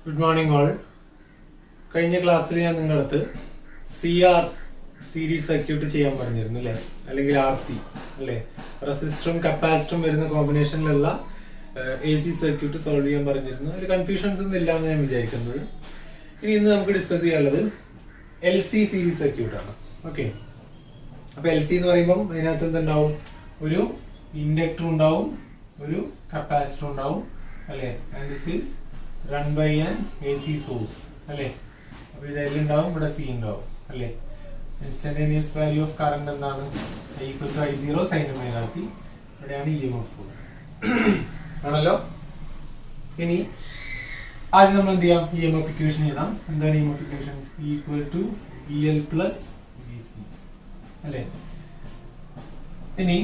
Good morning all. കഴിഞ്ഞ ക്ലാസ്സിൽ ഞാൻ നിങ്ങളടുത്ത് CR സീരീസ് സർക്യൂട്ട് ചെയ്യാൻ പറഞ്ഞിരുന്നു അല്ലേ, അല്ലെങ്കിൽ RC അല്ലേ, റെസിസ്റ്ററും കപ്പാസിറ്ററും വരുന്ന കോമ്പിനേഷനിലുള്ള AC സർക്യൂട്ട് സോൾവ് ചെയ്യാൻ പറഞ്ഞിരുന്നു. അതിൽ കൺഫ്യൂഷൻസ് ഒന്നും ഇല്ലാന്ന് ഞാൻ വിചാരിക്കുന്നത്. ഇനി ഇന്ന് നമുക്ക് ഡിസ്കസ് ചെയ്യാനുള്ളത് LC സീരീസ് സർക്യൂട്ടാണ്. ഓക്കെ, അപ്പൊ LC എന്ന് പറയുമ്പോൾ അതിനകത്ത് എന്തുണ്ടാവും? ഒരു ഇൻഡക്ടർ ഉണ്ടാവും, ഒരു കപ്പാസിറ്റർ ഉണ്ടാവും അല്ലേ, and this is run by an AC source അല്ലേ. അപ്പൊ ഇതെല്ലാം ഉണ്ടാവും, ഇവിടെ C ഉണ്ടാവും അല്ലേ. ഇൻസ്റ്റന്റേനിയസ് വാല്യൂ ഓഫ് കറണ്ട് എന്താണ്? I=I0 sin ωt. ഇവിടെയാണ് EMF സോഴ്സ് ആണല്ലോ. ഇനി ആദ്യം നമ്മൾ എന്ത് ചെയ്യാം? EMF ഇക്വേഷൻ എഴുതാം. എന്താണ് EMF equation? EL plus VC അല്ലേ. ഇനി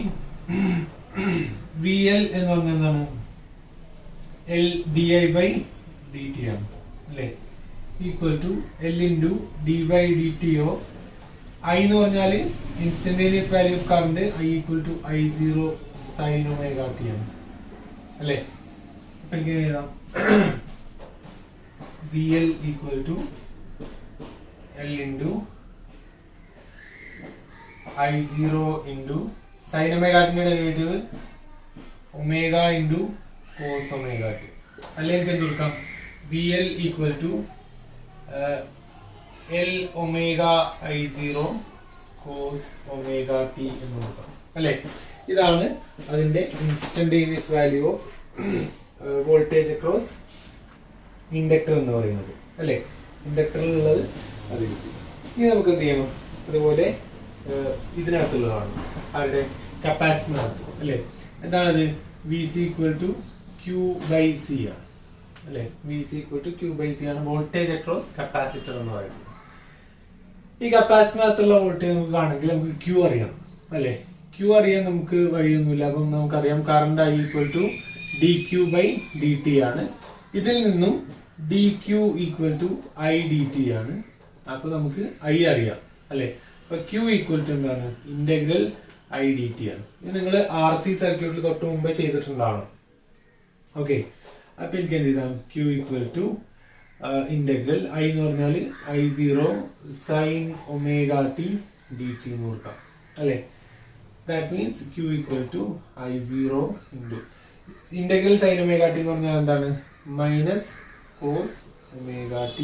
VL എന്ന് പറഞ്ഞാൽ എന്താണ്? LdI/dt ആണ് അല്ലേ, equal to L into d/dt of I എന്ന് പറഞ്ഞാൽ instantaneous value of current I=I0 sin ωt ആണ് അല്ലേ. അപ്പൊ എനിക്ക് എഴുതാം VL equal to L into I0 into sin ωt-ന്റെ derivative omega into cos ωt. അല്ലെങ്കിൽ എനിക്ക് എന്ത് കൊടുക്കാം? VL equal to L omega I0 cos ωt എന്ന് കൊടുക്കാം അല്ലേ. ഇതാണ് അതിന്റെ instantaneous value of voltage across inductor എന്ന് പറയുന്നത് അല്ലേ. ഇൻഡക്ടറിലുള്ളത് അത് കിട്ടി. ഇനി നമുക്ക് എന്ത് ചെയ്യണം? അതുപോലെ ഇതിനകത്തുള്ളതാണ് ആരുടെ? കപ്പാസിറ്ററിനകത്ത് അല്ലേ. എന്താണത്? VC ഈക്വൽ ടു Q/C ആണ് അല്ലേ. VC ഈക്വൽ ടു Q/C ആണ് വോൾട്ടേജ് അക്രോസ് കപ്പാസിറ്റർ എന്ന് പറയുന്നത്. ഈ കപ്പാസിറ്ററിനകത്തുള്ള വോൾട്ടേജ് നമുക്ക് ആണെങ്കിൽ നമുക്ക് Q അറിയണം അല്ലേ. Q അറിയാൻ നമുക്ക് വഴിയൊന്നുമില്ല. അപ്പം നമുക്കറിയാം current I equal to dQ/dt ആണ്. ഇതിൽ നിന്നും dQ ഈക്വൽ ടു I/dt ആണ്. അപ്പൊ നമുക്ക് I അറിയാം അല്ലെ. അപ്പൊ Q ഈക്വൽ ടു എന്താണ്? ഇന്റഗ്രൽ I/dt ആണ്. ഇത് നിങ്ങൾ RC സർക്യൂട്ടിൽ തൊട്ട് മുമ്പേ ചെയ്തിട്ടുണ്ടാവണം. ഓക്കെ, അപ്പൊ എനിക്ക് എന്ത് ചെയ്താൽ Q equal to integral I എന്ന് പറഞ്ഞാൽ I0 sin ωt dt എന്ന് കൊടുക്കാം അല്ലെ. That means Q equal to I0 into integral sin ωt എന്ന് പറഞ്ഞാൽ എന്താണ്? Minus cos ωt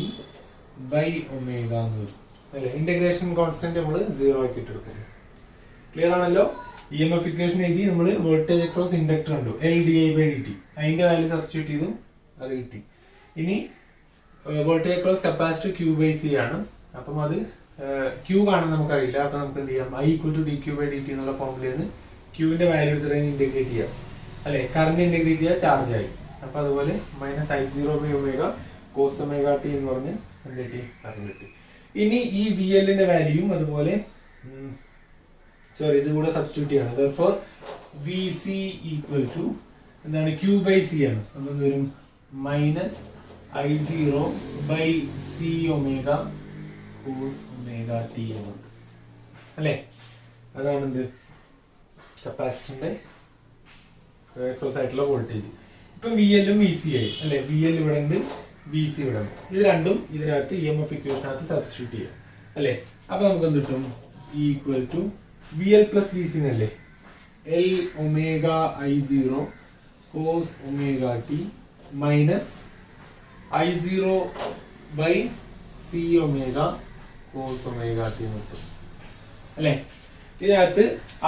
by omega എന്ന് വരും അല്ലെ. ഇന്റഗ്രേഷൻ കോൺസ്റ്റന്റ് നമ്മൾ 0 ആക്കി ഇട്ടെടുക്കും. ക്ലിയർ ആണല്ലോ. EMF ഇക്വേഷൻ എഴുതി നമ്മൾ വോൾട്ടേജ് അക്രോസ് ഇൻഡക്ടർ ഉണ്ട് LdI/dt, അതിന്റെ വാല്യൂ സബ്സ്റ്റിറ്റ്യൂട്ട് ചെയ്തു, അത് കിട്ടി. ഇനി വോൾട്ടേജ് അക്രോസ് കപ്പാസിറ്റർ Q/C ആണ്. അപ്പം അത് Q കാണാൻ നമുക്കറിയില്ല. അപ്പൊ നമുക്ക് എന്ത് ചെയ്യാം? I ഈക്വൽ ടു dQ/dt എന്നുള്ള ഫോമിൽ Qന്റെ വാല്യൂ എടുത്തിട്ട് ഇന്റഗ്രേറ്റ് ചെയ്യാം അല്ലെ. കറണ്ട് ഇന്റഗ്രേറ്റ് ചെയ്യാൻ ചാർജ് ആയി. അപ്പൊ അതുപോലെ മൈനസ് I0/ω കോസ് ωt എന്ന് പറഞ്ഞ് എന്ത് കിട്ടി? കറണ്ട് കിട്ടി. ഇനി ഈ VL-ന്റെ വാല്യൂയും അതുപോലെ ഇത് കൂടെ സബ്സ്റ്റിറ്റ്യൂട്ട് ചെയ്യണം. therefore VC ഈക്വൽ ടു എന്താണ്? Q/C ആണ്. അപ്പൊ എന്ത് വരും? Minus I0/C omega cos ωt എന്നുണ്ട് അല്ലേ. അതാണ് എന്ത്? കപ്പാസിറ്ററിന്റെ ക്രോസ് ആയിട്ടുള്ള വോൾട്ടേജ്. ഇപ്പൊ VL-ഉം VC ആയി അല്ലെ. VL ഇവിടെ ഉണ്ട്, VC ഇവിടെ ഉണ്ട്. ഇത് രണ്ടും ഇതിനകത്ത് EMF ഇക്വേഷനകത്ത് സബ്സ്റ്റിറ്റ്യൂട്ട് ചെയ്യാം അല്ലെ. അപ്പൊ നമുക്ക് എന്ത് കിട്ടും? Equal to VL plus VC എന്നല്ലേ. L omega I0 cos ωt minus I0/C omega cos ωt എന്ന് കിട്ടും അല്ലെ. ഇതിനകത്ത്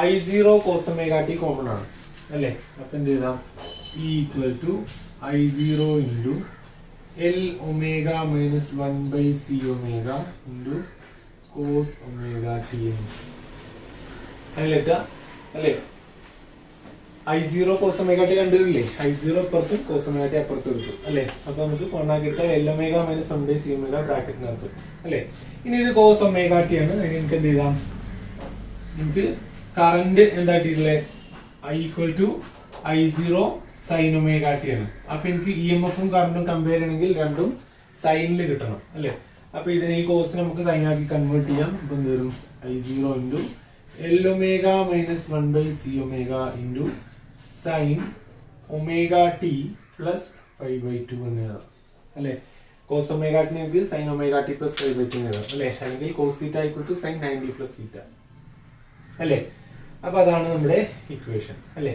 I0 കോസ് ωt കോമൺ ആണ് അല്ലെ. അപ്പൊ എന്ത് ചെയ്താം? Equal to I0 into L omega minus 1/C omega into cos ωt എന്ന് അല്ലേ. I0 കോസ് ωt കണ്ടില്ലേ? I0 അപ്പുറത്തും കോസ് ωt അപ്പുറത്തും എടുത്തു അല്ലെ. അപ്പൊ നമുക്ക് കൊണ്ടാക്കി എടുത്താൽ L omega minus 1/C omega ബ്രാക്കറ്റിനകത്ത് അല്ലെ. ഇനി ഇത് കോസ് ωt ആണ്. അതിന് എനിക്ക് എന്ത് ചെയ്താം? നമുക്ക് കറണ്ട് എന്താക്കിയിട്ടില്ലേ? I equal to I0 sin ωt ആണ്. അപ്പൊ എനിക്ക് EMF-ഉം കറണ്ടും കമ്പയർ ചെയ്യണമെങ്കിൽ രണ്ടും സൈനിൽ കിട്ടണം അല്ലെ. അപ്പൊ ഇതിനെ ഈ കോഴ്സ് നമുക്ക് സൈൻ ആക്കി കൺവേർട്ട് ചെയ്യാം. അപ്പൊ എന്ത് വരും? I0 into L omega minus 1/C omega into sine omega T plus 5/2 എന്ന് എഴുതാം അല്ലേ. കോസ് ഒമേഗ ടി നമുക്ക് sine omega T plus pi by two എഴുതാം അല്ലെ, അല്ലെങ്കിൽ cos theta equal to sine 90 plus theta അല്ലേ. അപ്പൊ അതാണ് നമ്മുടെ ഇക്വേഷൻ അല്ലെ.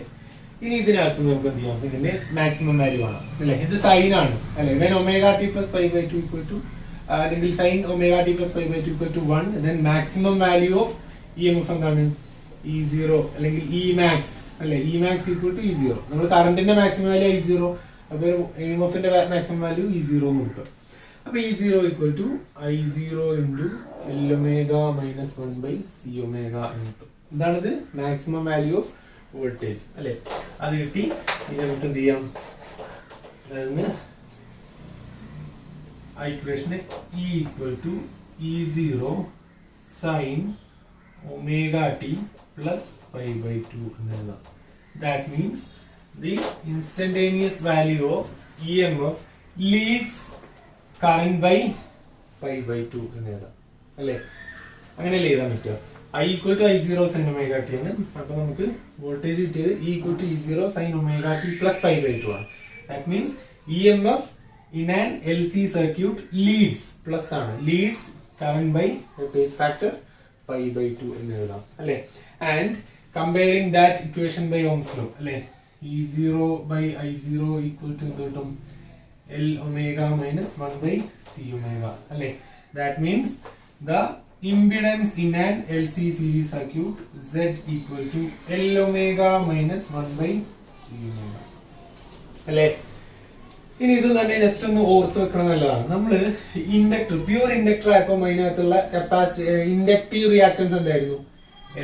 ഇനി ഇതിനകത്ത് നമുക്ക് എന്ത് ചെയ്യാം, ഇതിന്റെ മാക്സിമം വാല്യൂ ആണ് അല്ലെ. ഇത് സൈൻ ആണ് അല്ലെ. When omega T plus pi by two equal to അല്ലെങ്കിൽ sine omega T plus pi by two equal to 1, then maximum value of E M F എന്താണ് E0 അല്ലെങ്കിൽ ഇ മാക്സ് അല്ലെ. E max equal to E0. നമ്മൾ കറണ്ടിന്റെ maximum value I0, അപ്പൊ E M എഫിന്റെ maximum value E0 എന്ന് കൊടുക്കുക. അപ്പൊ E0 equal to I0 into L omega minus 1 by C omega എന്ന്. എന്താണിത്? മാക്സിമം വാല്യൂ ഓഫ് വോൾട്ടേജ് അല്ലെ. അത് കിട്ടി. ഇനി നമുക്ക് എന്ത് ചെയ്യാം, അതിന് ഇക്വേഷന് E equal to E0 sine omega T plus pi by two എന്ന് എഴുതാം. That means the instantaneous value of EMF leads current by pi by 2 എന്ന് എഴുതാം അല്ലേ. അങ്ങനെയല്ലേ എഴുതാൻ പറ്റുക. I equal to I0 sin omega t ആണ്. അപ്പൊ നമുക്ക് വോൾട്ടേജ് കിട്ടിയത് E equal to E0 sin omega t plus pi by 2 ആണ്. That means EMF in an LC circuit leads plus ആണ്, leads current by a phase factor pi by 2 എന്ന് എഴുതാം അല്ലേ. And comparing that equation by Ohm's law അല്ലേ, E0 by I0 equal to എന്ത് കിട്ടും, L omega minus 1 by C omega അല്ലേ. That means the impedance in an LC series circuit Z equal to L omega minus 1 by C omega അല്ലേ. ഇനി ഇത് തന്നെ just ഒന്ന് ഓർത്ത് വെക്കണം നല്ലതാണ്. നമ്മള് ഇൻഡക്ടർ, പ്യൂർ ഇൻഡക്ടർ ആയപ്പോൾ അതിനകത്തുള്ള ഇൻഡക്റ്റീവ് റിയാക്ടൻസ് എന്തായിരുന്നു?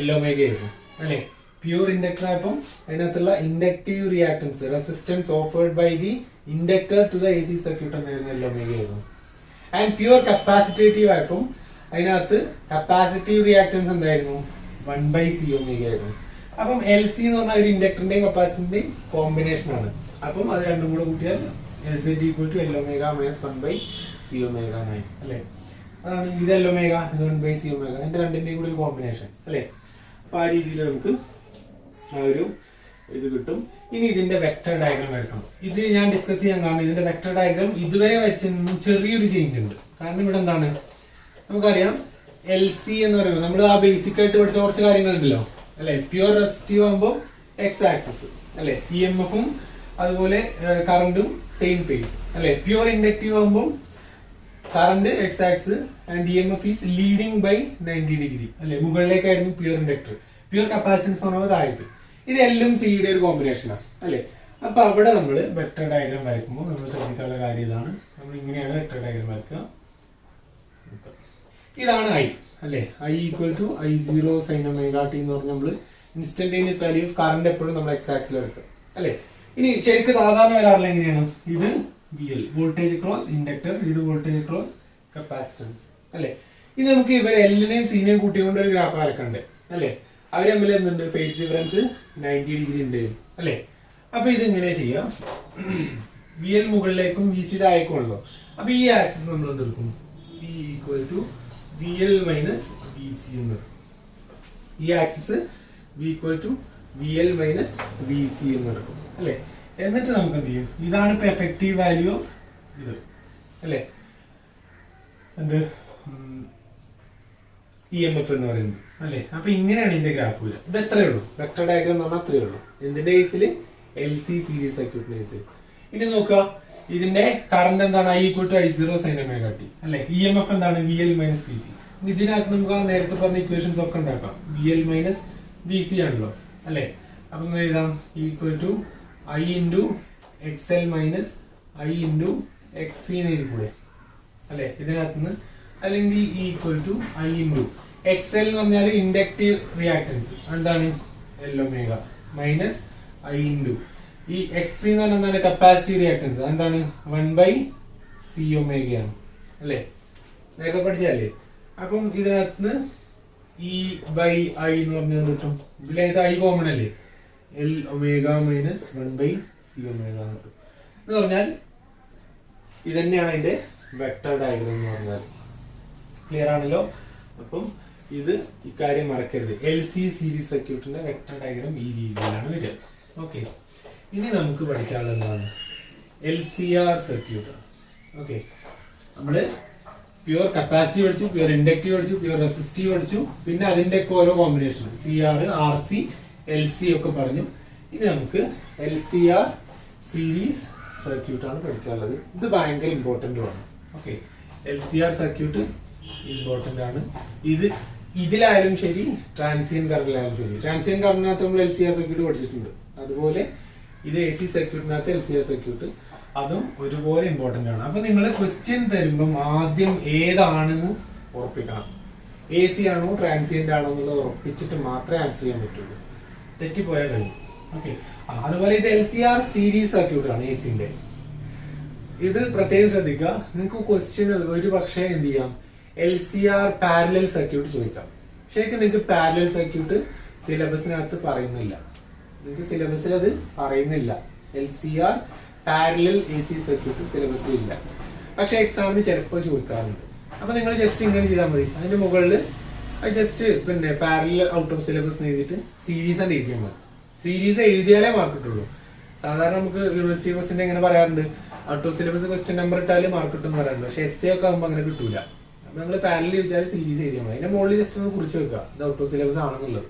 L omega ആയിരുന്നു അല്ലെ. പ്യൂർ ഇൻഡക്ടർ ആയപ്പോൾ അതിനകത്തുള്ള inductive reactance, resistance offered by the inductor to the AC circuit എന്തായിരുന്നു? L omega ആയിരുന്നു. ആൻഡ് പ്യൂർ കപ്പാസിറ്റേറ്റീവ് ആയപ്പോൾ അതിനകത്ത് കപ്പാസിറ്റീവ് റിയാക്ടൻസ് എന്തായിരുന്നു? 1 by C omega ആയിരുന്നു. അപ്പം LC എന്ന് പറഞ്ഞാൽ ഒരു ഇൻഡക്ടറിന്റെയും കപ്പാസിറ്ററിന്റെയും കോമ്പിനേഷൻ ആണ്. അപ്പം അത് രണ്ടും കൂടെ കൂട്ടിയാൽ Z equal to L omega minus 1 by C omega 9 അല്ലേ. അതാണ് ഇത് L omega, ഇത് 1 by C omega, ഇതിന്റെ രണ്ടിന്റെയും കൂടെ ഒരു കോമ്പിനേഷൻ അല്ലേ. അപ്പൊ ആ രീതിയിൽ നമുക്ക് ആ ഒരു ഇത് കിട്ടും. ഇനി ഇതിന്റെ വെക്ടർ ഡയഗ്രാം വരക്കണം. ഇത് ഞാൻ ഡിസ്കസ് ചെയ്യാൻ കാരണം ഇതിന്റെ വെക്ടർ ഡയഗ്രാം ഇതുവരെ വരച്ചതിൽ ചെറിയൊരു ചേഞ്ച് ഉണ്ട്. കാരണം ഇവിടെ എന്താണ്, നമുക്കറിയാം LC എന്ന് പറയുമ്പോൾ നമ്മൾ ആ ബേസിക് ആയിട്ട് പഠിച്ച കുറച്ച് കാര്യങ്ങളുണ്ടല്ലോ അല്ലെ. പ്യൂർ റെസിസ്റ്റീവ് ആകുമ്പോൾ X ആക്സിസ് അല്ലെ, EMF-ഉം അതുപോലെ കറണ്ടും സെയിം ഫേസ് അല്ലെ. പ്യൂർ ഇൻഡക്റ്റീവ് ആകുമ്പോൾ current X axis and EMF is leading by 90 degree അല്ലെ. മുകളിലേക്കായിരുന്നു പ്യൂർ ഇൻഡക്ടർ. പ്യൂർ കപ്പാസിറ്റൻസ് എന്ന് പറയുമ്പോൾ താഴേക്ക്. ഇത് എല്ലും സിയുടെ ഒരു കോമ്പിനേഷനാണ് അല്ലെ. അപ്പൊ അവിടെ നമ്മൾ വെക്ടർ ഡയഗ്രാം വരയ്ക്കുമ്പോൾ നമ്മൾ ശ്രദ്ധിക്കാനുള്ള കാര്യം ഇതാണ്. നമ്മൾ ഇങ്ങനെയാണ് വെക്ടർ ഡയഗ്രാം വരയ്ക്കുക. ഇതാണ് I അല്ലെ. I equal to I0 sine omega t എന്ന് പറഞ്ഞാൽ നമ്മൾ ഇൻസ്റ്റന്റേനിയസ് വാല്യൂ ഓഫ് കറണ്ട് എപ്പോഴും നമ്മൾ X ആക്സിൽ എടുക്കുക അല്ലെ. ഇനി ശരിക്കും സാധാരണ വരാറില്ല എങ്ങനെയാണ്, ഇത് VL വോൾട്ടേജ് ക്രോസ് ഇൻഡക്ടർ, ഇത് വോൾട്ടേജ് ക്രോസ് കപ്പാസിറ്റൻസ് അല്ലെ. ഇത് നമുക്ക് ഇവർ എല്ലിനെയും സീനെയും കൂട്ടിക്കൊണ്ട് ഒരു ഗ്രാഫ് വരക്കണ്ടേ അല്ലെ. അവർ തമ്മിൽ എന്തുണ്ട്, ഫേസ് ഡിഫറൻസ് 90 ഡിഗ്രി ഉണ്ട് അല്ലെ. അപ്പൊ ഇത് ഇങ്ങനെ ചെയ്യാം, VL മുകളിലേക്കും VC താഴേക്കുമല്ലോ. അപ്പൊ ഈ ആക്സിസ് നമ്മൾ എന്തെടുക്കും, E equal to VL minus VC എന്ന് എടുക്കും. ഈ axis V equal to VL minus VC എന്ന് എടുക്കും അല്ലെ. എന്നിട്ട് നമുക്ക് എന്ത് ചെയ്യും, ഇതാണ് ഇപ്പൊ എഫക്റ്റീവ് വാല്യൂ ഓഫ് ഇത് അല്ലെ, എന്ത് EMF എന്ന് പറയുന്നത് അല്ലെ. അപ്പൊ ഇങ്ങനെയാണ് ഇതിന്റെ ഗ്രാഫ് വരിക. ഇത് എത്രയേ ഉള്ളൂ, വെക്ടർ ഡയഗ്രാം എന്ന് പറഞ്ഞാൽ അത്രയേ ഉള്ളൂ. എന്തിന്റെ കേസിൽ, LC സീരീസ് സർക്യൂട്ടിന്റെ കേസിൽ. ഇനി നോക്കുക, ഇതിന്റെ കറണ്ട് എന്താണ്, I equal to I0 sine omega t അല്ലെ. EMF എന്താണ്, VL മൈനസ് VC. ഇതിനകത്ത് നമുക്ക് ആ നേരത്തെ പറഞ്ഞ ഇക്വേഷൻസ് ഒക്കെ ഉണ്ടാക്കാം. VL മൈനസ് VC ആണല്ലോ അല്ലെ. അപ്പൊ ഇങ്ങനെ എഴുതാം, equal to I into XL minus I into XC കൂടെ അല്ലെ ഇതിനകത്ത് നിന്ന്. അല്ലെങ്കിൽ equal to I into XL എന്ന് പറഞ്ഞാൽ ഇൻഡക്റ്റീവ് റിയാക്ടൻസ് എന്താണ്, L omega minus I into ഈ XC എന്ന് പറഞ്ഞാൽ എന്താണ്, കപ്പാസിറ്റീവ് റിയാക്ടൻസ് എന്താണ്, 1 by C ഒമേഗയാണ് അല്ലെ. നേരത്തെ പഠിച്ചല്ലേ. അപ്പം ഇതിനകത്ത് E by I എന്ന് പറഞ്ഞാൽ കിട്ടും. ഇതിലകത്ത് I കോമൺ അല്ലേ, L omega minus 1 by C omega എന്ന് പറഞ്ഞാൽ ഇതന്നെയാണ് അതിന്റെ വെക്ടർ ഡയഗ്രാം എന്ന് പറഞ്ഞാൽ. ക്ലിയർ ആണല്ലോ. അപ്പം ഇത് ഇക്കാര്യം മറക്കരുത്, LC സീരീസ് സർക്യൂട്ടിന്റെ വെക്ടർ ഡയഗ്രാം ഈ രീതിയിലാണ് വരിക. ഓക്കെ, ഇനി നമുക്ക് പഠിക്കാനുള്ളത് എന്താണ്, LCR സർക്യൂട്ട്. ഓക്കെ, നമ്മള് പ്യുവർ കപ്പാസിറ്റി പഠിച്ചു, പ്യുവർ ഇൻഡക്റ്റീവ് പഠിച്ചു, പ്യുവർ റെസിസ്റ്റീവ് പഠിച്ചു, പിന്നെ അതിന്റെ ഒക്കെ ഓരോ കോമ്പിനേഷൻ CR, RC, LC ഒക്കെ പറഞ്ഞു. ഇനി നമുക്ക് LCR സീരീസ് സർക്യൂട്ട് ആണ് പഠിക്കാനുള്ളത്. ഇത് ഭയങ്കര ഇമ്പോർട്ടൻ്റ് ആണ്. ഓക്കെ, LCR സർക്യൂട്ട് ഇമ്പോർട്ടൻ്റ് ആണ്. ഇതിലായാലും ശരി, ട്രാൻസിയൻ കറണ്ടിലായാലും ശരി. ട്രാൻസിയൻ കറണ്ടിനകത്ത് നമ്മൾ LCR സർക്യൂട്ട് പഠിച്ചിട്ടുണ്ട്. അതുപോലെ ഇത് AC സർക്യൂട്ടിനകത്ത് LCR സർക്യൂട്ട് അതും ഒരുപോലെ ഇമ്പോർട്ടൻ്റ് ആണ്. അപ്പൊ നിങ്ങൾ ക്വസ്റ്റ്യൻ തരുമ്പം ആദ്യം ഏതാണെന്ന് ഉറപ്പിക്കണം. AC ആണോ ട്രാൻസിയന്റ് ആണോ എന്നുള്ളത് ഉറപ്പിച്ചിട്ട് മാത്രമേ ആൻസർ ചെയ്യാൻ പറ്റുള്ളൂ. തെറ്റിപ്പോയാൽ കഴിയും. ഓക്കെ, അതുപോലെ ഇത് LCR സീരീസ് സർക്യൂട്ട് ആണ് ACന്റെ. ഇത് പ്രത്യേകം ശ്രദ്ധിക്കുക. നിങ്ങൾക്ക് ക്വസ്റ്റ്യൻ ഒരു പക്ഷേ എന്ത് ചെയ്യാം, LCR പാരലൽ സർക്യൂട്ട് ചോദിക്കാം. ശരിക്കും നിങ്ങൾക്ക് പാരലൽ സർക്യൂട്ട് സിലബസിനകത്ത് പറയുന്നില്ല. നിങ്ങൾക്ക് സിലബസിൽ അത് പറയുന്നില്ല. LCR പാരലൽ AC സർക്യൂട്ട് സിലബസിൽ ഇല്ല. പക്ഷെ എക്സാമിന് ചിലപ്പോൾ ചോദിക്കാറുണ്ട്. അപ്പൊ നിങ്ങൾ ജസ്റ്റ് ഇങ്ങനെ ചെയ്താൽ മതി. അതിന്റെ മുകളിൽ ജസ്റ്റ് പിന്നെ പാരലൽ ഔട്ട് ഓഫ് സിലബസ് എഴുതിയിട്ട് സീരീസ് ആണ് എഴുതിയാൽ മതി. സീരീസ് എഴുതിയാലേ മാർക്ക് കിട്ടുള്ളൂ. സാധാരണ നമുക്ക് യൂണിവേഴ്സിറ്റി ക്വസ്റ്റ്യൻ എങ്ങനെ പറയാറുണ്ട്, out of syllabus question number ഇട്ടാലും മാർക്ക് കിട്ടും എന്ന് പറയാറുണ്ട്. പക്ഷെ essay ഒക്കെ ആകുമ്പോൾ അങ്ങനെ കിട്ടൂല. അപ്പൊ നിങ്ങൾ പാരലൽ ചോദിച്ചാൽ സീരീസ് എഴുതിയാൽ മതി. അതിന്റെ മുകളിൽ ജസ്റ്റ് ഒന്ന് കുറിച്ച് വെക്കുക, ഇത് ഔട്ട് ഓഫ് സിലബസ് ആണെന്നുള്ളത്.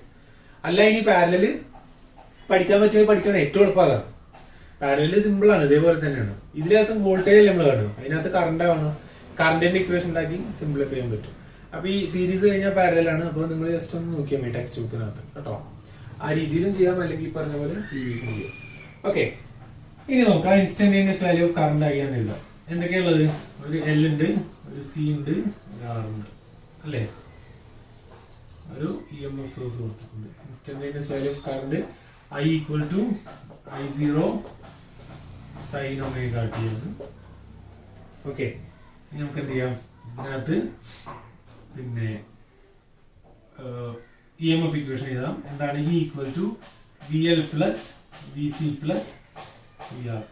അല്ല, ഇനി പാരലൽ പഠിക്കാൻ പറ്റുമെങ്കിൽ പഠിക്കണം. ഏറ്റവും എളുപ്പം അതാണ്. പാരലൽ സിമ്പിൾ ആണ്, ഇതേപോലെ തന്നെയാണ്. ഇതിനകത്ത് വോൾട്ടേജ് നമ്മൾ കാണും, അതിനകത്ത് കറണ്ട് കാണും. കറണ്ടിന്റെ ഇക്വേഷൻ ഉണ്ടാക്കി സിംപ്ലിഫൈ ചെയ്യാൻ പറ്റും. അപ്പൊ ഈ സീരീസ് കഴിഞ്ഞാൽ പാരലലാണ്. അപ്പൊ നിങ്ങൾ ജസ്റ്റ് ഒന്ന് നോക്കിയാൽ മതി ടെക്സ്റ്റ് ബുക്കിനകത്ത് കേട്ടോ. ആ രീതിയിലും ചെയ്യാം, അല്ലെങ്കിൽ പറഞ്ഞ പോലെ സീരീസും ചെയ്യാം. ഓക്കെ, ഇനി നോക്കാം ഇൻസ്റ്റന്റേനിയസ് വാല്യൂ ഓഫ് കറണ്ട് ആക്കിയാന്ന് എഴുതാം. എന്തൊക്കെയുള്ളത്? ഒരു L ഉണ്ട്, ഒരു C ഉണ്ട്, ഒരു R ഉണ്ട് അല്ലേ. ഒരു EMF സോഴ്സ് കൊടുത്തിട്ടുണ്ട്. Instantaneous value of current I equal to I0 sin omega t ആണ്. ഓക്കെ, ഇനി നമുക്ക് എന്ത് ചെയ്യാം, ഇതിനകത്ത് പിന്നെ EMF ഇക്വേഷൻ എഴുതാം. എന്താണ്? E equal to VL plus VC plus VR.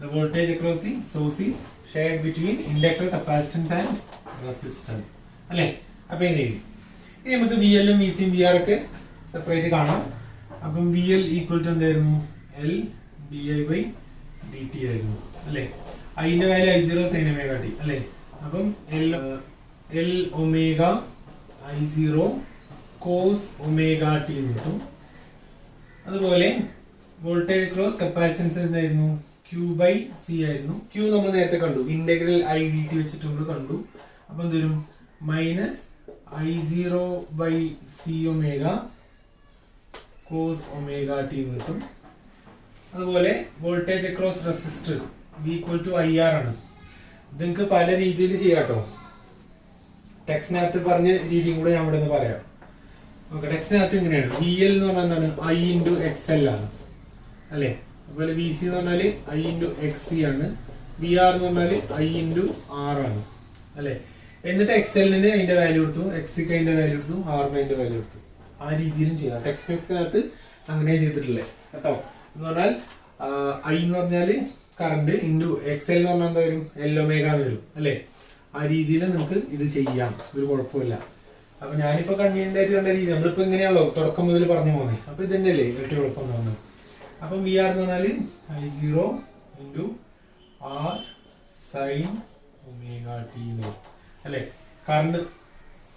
The voltage across the source is shared between inductor, capacitance and resistance. അല്ലേ? അപ്പൊ എങ്ങനെ എഴുതി? ഇനി നമുക്ക് VL ഉം VC ഉം VR ഒക്കെ സെപ്പറേറ്റ് കാണാം. അപ്പം VL ഈക്വൽ ടു എന്തായിരുന്നു? L di/dt ആയിരുന്നു അല്ലേ. അതിന്റെ value I0 sin omega t അല്ലേ. അപ്പം L omega I0 cos omega t എന്ന് കിട്ടും. അതുപോലെ വോൾട്ടേജ് ക്രോസ് കപ്പാസിറ്റൻസ് എന്തായിരുന്നു? Q/C ആയിരുന്നു. Q നമ്മൾ നേരത്തെ കണ്ടു, ഇന്റഗ്രൽ I/dt വെച്ചിട്ട് നമ്മൾ കണ്ടു. അപ്പൊ എന്തുവരും? -I0/C omega cos omega t എന്ന് കിട്ടും. അതുപോലെ voltage across resistor V equal to IR ആണ്. ഇത് നിങ്ങൾക്ക് പല രീതിയിൽ ചെയ്യാട്ടോ. ടെക്സ്റ്റിനകത്ത് പറഞ്ഞ രീതിയും കൂടെ ഞാൻ ഇവിടെ നിന്ന് പറയാം. ഓക്കെ, ടെക്സ്റ്റിനകത്ത് ഇങ്ങനെയാണ്. VL എന്ന് പറഞ്ഞാൽ എന്താണ്? I into XL ആണ് അല്ലേ. അതുപോലെ VC എന്ന് പറഞ്ഞാൽ I into XC ആണ്. VR എന്ന് പറഞ്ഞാൽ I into R ആണ് അല്ലേ. എന്നിട്ട് XL-ന് അതിന്റെ വാല്യൂ എടുത്തു, XC-ക്ക് അതിന്റെ വാല്യൂ എടുത്തു, R-ന് അതിന്റെ വാല്യൂ എടുത്തു. ആ രീതിയിലും ചെയ്യാം. ടെക്സ്റ്റ് ബുക്കിനകത്ത് അങ്ങനെ ചെയ്തിട്ടില്ലേ കേട്ടോ. എന്ന് പറഞ്ഞാൽ I എന്ന് പറഞ്ഞാൽ കറണ്ട് ഇൻറ്റു XL എന്ന് പറഞ്ഞാൽ എന്താ വരും? L omega എന്ന് വരും അല്ലേ. ആ രീതിയിൽ നിങ്ങൾക്ക് ഇത് ചെയ്യാം, ഒരു കുഴപ്പമില്ല. അപ്പൊ ഞാനിപ്പോ കൺവീനിയന്റ് ആയിട്ട് കണ്ട രീതി നമ്മളിപ്പോ ഇങ്ങനെയാണല്ലോ തുടക്കം മുതൽ പറഞ്ഞു പോകുന്നത്. അപ്പൊ ഇത് തന്നെയല്ലേ ഏറ്റവും എളുപ്പം തോന്നുന്നത്. അപ്പം VR എന്ന് പറഞ്ഞാല് I0 into R sin omega t അല്ലേ. കറണ്ട്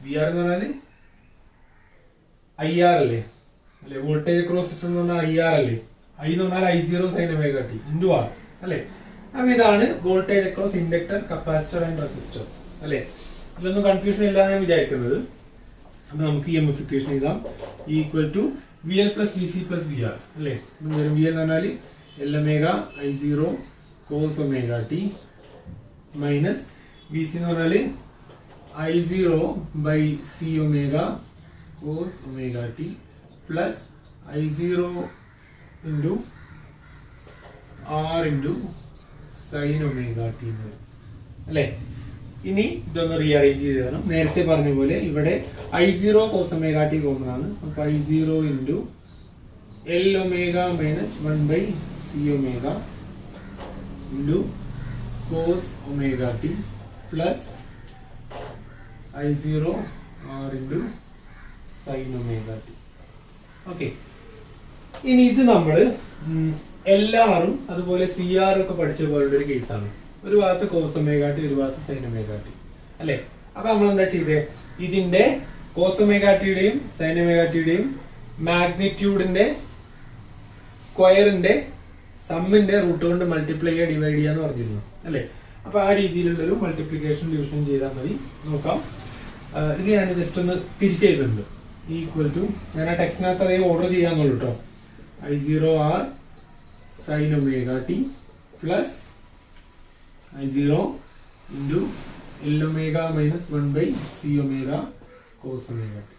VR എന്ന് പറഞ്ഞാല് IR അല്ലേ. വോൾട്ടേജ് ക്രോസ് സിസ്റ്റം എന്ന് പറഞ്ഞാൽ IR അല്ലേ. I എന്ന് പറഞ്ഞാൽ I0 sin omega t into R അല്ലേ. അപ്പൊ ഇതാണ് voltage across inductor, capacitor and resistor അല്ലേ. ഇതിലൊന്നും കൺഫ്യൂഷൻ ഇല്ലാന്ന് ഞാൻ വിചാരിക്കുന്നത്. അപ്പൊ നമുക്ക് EMF ഇക്വേഷൻ എഴുതാം. Equal to VL plus VC plus VR അല്ലേ. VL എന്ന് പറഞ്ഞാൽ L omega I0 cos omega t minus VC എന്ന് പറഞ്ഞാൽ I0 by C omega cos omega t plus I0 into R into sin omega t അല്ലേ. ഇനി ഇതൊന്ന് rearrange ചെയ്ത് നേരത്തെ പറഞ്ഞ പോലെ ഇവിടെ I0 cos omega t common ആണ്. അപ്പൊ I0 into L omega minus 1 by C omega into cos omega t plus I0 R into sin omega t. Okay, ഇനി ഇത് നമ്മൾ LR-ഉം അതുപോലെ CR ഒക്കെ പഠിച്ച പോലുള്ള ഒരു കേസാണ്. ഒരു ഭാഗത്ത് കോസ് ഒമേഗ ടി, ഒരു ഭാഗത്ത് സൈൻ ഒമേഗ ടി അല്ലെ. അപ്പൊ നമ്മൾ എന്താ ചെയ്തേ, ഇതിന്റെ കോസ് ഒമേഗ ടിയുടെയും സൈൻ ഒമേഗ ടിയുടെയും മാഗ്നിറ്റ്യൂഡിന്റെ സ്ക്വയറിന്റെ സമ്മിന്റെ റൂട്ട് കൊണ്ട് മൾട്ടിപ്ലൈ ചെയ്യുക, ഡിവൈഡ് ചെയ്യാന്ന് പറഞ്ഞിരുന്നു അല്ലെ. അപ്പൊ ആ രീതിയിലുള്ളൊരു മൾട്ടിപ്ലിക്കേഷൻ ഡിവിഷനും ചെയ്താൽ മതി. നോക്കാം, ഇത് ഞാൻ ജസ്റ്റ് ഒന്ന് തിരിച്ചു ചെയ്തിട്ടുണ്ട്. ഈക്വൽ ടു, ഞാൻ ആ ടെക്സ്റ്റിനകത്ത് അതേ ഓർഡർ ചെയ്യാന്നുള്ളൂ കേട്ടോ. I0R sine omega T plus I0 into L omega minus 1/c omega cos omega T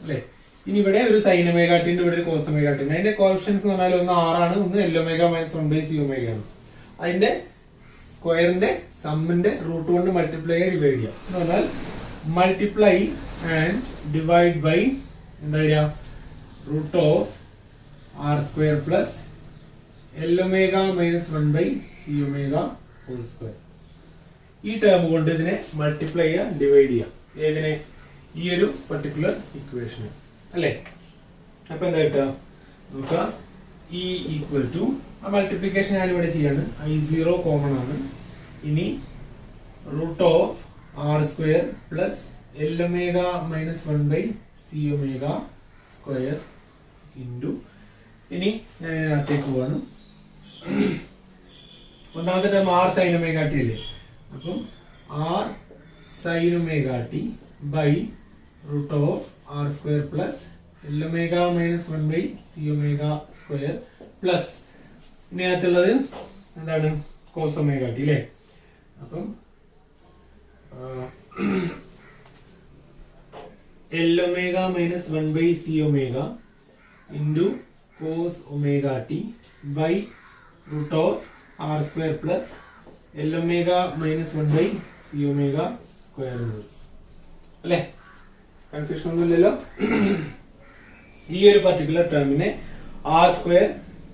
അല്ലേ. ഇനി ഇവിടെ ഒരു സൈൻ ഒമേഗ ടി ഉണ്ട്, ഇവിടെ ഒരു കോസ് ഒമേഗ ടി ഉണ്ട്. അതിന്റെ കോഎഫിഷ്യൻസ് എന്ന് പറഞ്ഞാൽ ഒന്ന് 6 ആണ്, ഒന്ന് L omega minus 1/c omega ആണ്. അതിന്റെ സ്ക്വയറിന്റെ സമ്മിന്റെ റൂട്ട് കൊണ്ട് മൾട്ടിപ്ലൈ ചെയ്യുക, ഡിവൈഡ് ചെയ്യുക എന്ന് പറഞ്ഞാൽ മൾട്ടിപ്ലൈ ആൻഡ് ഡിവൈഡ് ബൈ എന്താ പറയുക, root of R square plus L omega minus 1/c omega whole square. ഈ ടേം കൊണ്ട് ഇതിനെ മൾട്ടിപ്ലൈ ചെയ്യുക, ഡിവൈഡ് ചെയ്യുക. ഏതിനെ? ഈ ഒരു പർട്ടിക്കുലർ ഇക്വേഷന് അല്ലേ. അപ്പൊ എന്താ കിട്ടുക നോക്കുക, ഇ ഈക്വൽ ടു, ആ മൾട്ടിപ്ലിക്കേഷൻ ഞാൻ ഇവിടെ ചെയ്യാണ്. I0 കോമൺ ആണ്. ഇനി root of R square plus L omega minus 1/c omega square into, ഇനി ഞാൻ ഇതിനകത്തേക്ക് പോവാണ്. ഒന്നാമത്തെ term R sine omega T അല്ലേ. അപ്പം R sine omega T by root of R square plus L omega minus 1/c omega square plus ഇതിനകത്തുള്ളത് എന്താണ്, cos omega T അല്ലേ. അപ്പം L omega minus 1/c omega into cos omega T by root of R square plus L omega minus 1/c omega square അല്ലേ. Confusion ഒന്നുമില്ലല്ലോ. ഈ ഒരു particular ടേമിനെ R square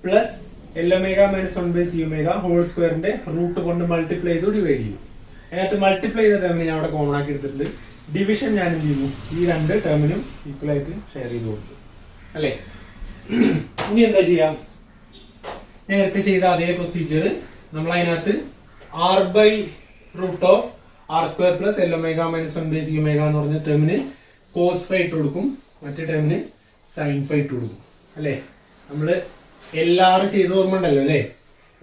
plus L omega minus 1/c omega whole സ്ക്വയറിന്റെ root കൊണ്ട് multiply ചെയ്തു, divide ചെയ്യും. അതിനകത്ത് മൾട്ടിപ്ലൈ ചെയ്ത ടേമിനെ ഞാൻ അവിടെ കോമൺ ആക്കി എടുത്തിട്ടുണ്ട്. ഡിവിഷൻ ഞാൻ എന്ത് ചെയ്യുന്നു, ഈ രണ്ട് ടേമിനും ഈക്വൽ ആയിട്ട് ഷെയർ ചെയ്ത് കൊടുത്തു അല്ലേ. ഇനി എന്താ ചെയ്യാം, നേരത്തെ ചെയ്ത അതേ പ്രൊസീജിയർ നമ്മൾ അതിനകത്ത് R by root of R square plus L omega minus 1/c omega എന്ന് പറഞ്ഞ ടേമിന് കോസ് ഫൈ ഇട്ട് കൊടുക്കും, മറ്റേ ടേമിന് സൈൻ ഫൈ ഇട്ട് കൊടുക്കും അല്ലേ. നമ്മള് എല്ലാറും ചെയ്ത് ഓർമ്മ ഉണ്ടല്ലോ അല്ലേ.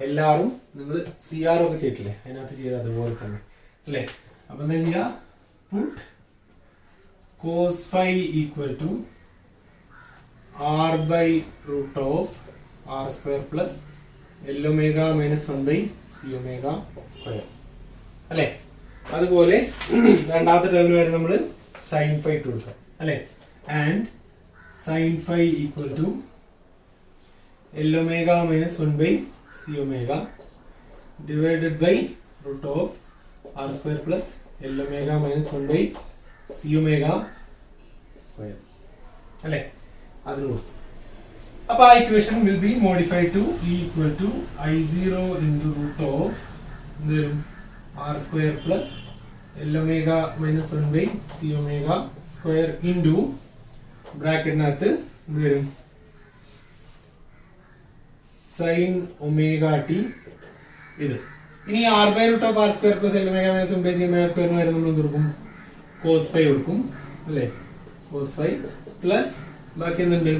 എല്ലാറും നിങ്ങൾ CR ഒക്കെ ചെയ്തിട്ടില്ലേ, അതിനകത്ത് ചെയ്ത അതുപോലെ തന്നെ അല്ലേ. അപ്പൊ എന്താ ചെയ്യാ, put cos phi equal to R by root of R square plus L omega minus 1/c omega square അല്ലേ. അതുപോലെ രണ്ടാമത്തെ ടേമിന് വരെ നമ്മൾ സൈൻ ഫൈ ഇട്ട് കൊടുക്കാം അല്ലേ. And sine phi equal to L omega minus 1/c omega divided by root of R square plus L omega minus 1/c omega square അല്ലേ. അതിന് കൊടുത്തു. അപ്പൊ ആ equation will be modified to E equal to I0 into root of എന്ത് വരും, R square plus L omega minus 1/c omega square into ബ്രാക്കറ്റിനകത്ത് എന്ത് വരും, സൈൻ ഒമേഗ ടി ഇത്. ഇനി R by root of R square plus L omega minus 1/c omega സ്ക്വയറിന് വരെ നമ്മൾ എന്ത് കൊടുക്കും, കോസ് ഫൈ കൊടുക്കും അല്ലേ. കോസ് ഫൈ പ്ലസ് ബാക്കി എന്തുണ്ട്,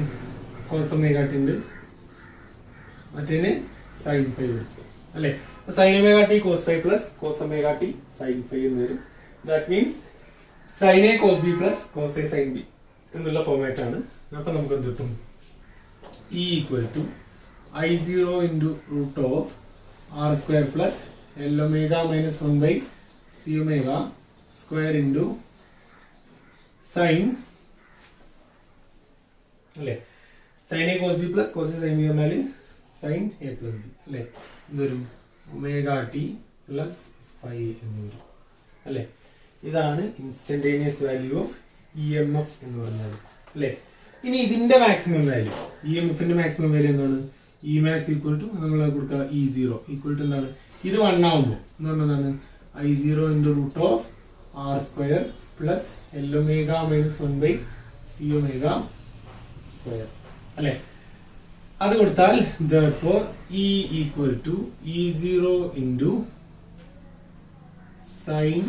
കോസ് ഒമേഗ ടി ഉണ്ട്, മറ്റേന് സൈൻ ഫൈ കൊടുക്കും അല്ലേ. Sine omega T cos phi plus cos omega T sine phi എന്ന് വരും. That means sine A cos B plus cos A sine B എന്നുള്ള ഫോർമാറ്റ് ആണ്. അപ്പൊ നമുക്ക് എന്ത് കിട്ടും, E equal to I0 into root of R square plus L omega minus 1/c omega square into sine അല്ലേ. Sine A cos B plus cos A sine B പറഞ്ഞാൽ sine A plus B അല്ലേ. ഇത് വരും omega T plus phi എന്ന് വരും അല്ലേ. ഇതാണ് instantaneous value of EMF എന്ന് പറഞ്ഞത് അല്ലേ. ഇനി ഇതിന്റെ മാക്സിമം വാല്യൂ, EMFന്റെ മാക്സിമം വാല്യൂ എന്താണ്, ഇ മാക്സ് ഈക്വൽ ടു നമ്മൾ കൊടുക്കുക E0 ഈക്വൽ ടു എന്താണ്, ഇത് 1 ആവുമ്പോൾ എന്ന് പറഞ്ഞതാണ് I0 into root of R square plus L omega minus 1/c omega square അല്ലേ. അത് കൊടുത്താൽ therefore E equal to E0 into sine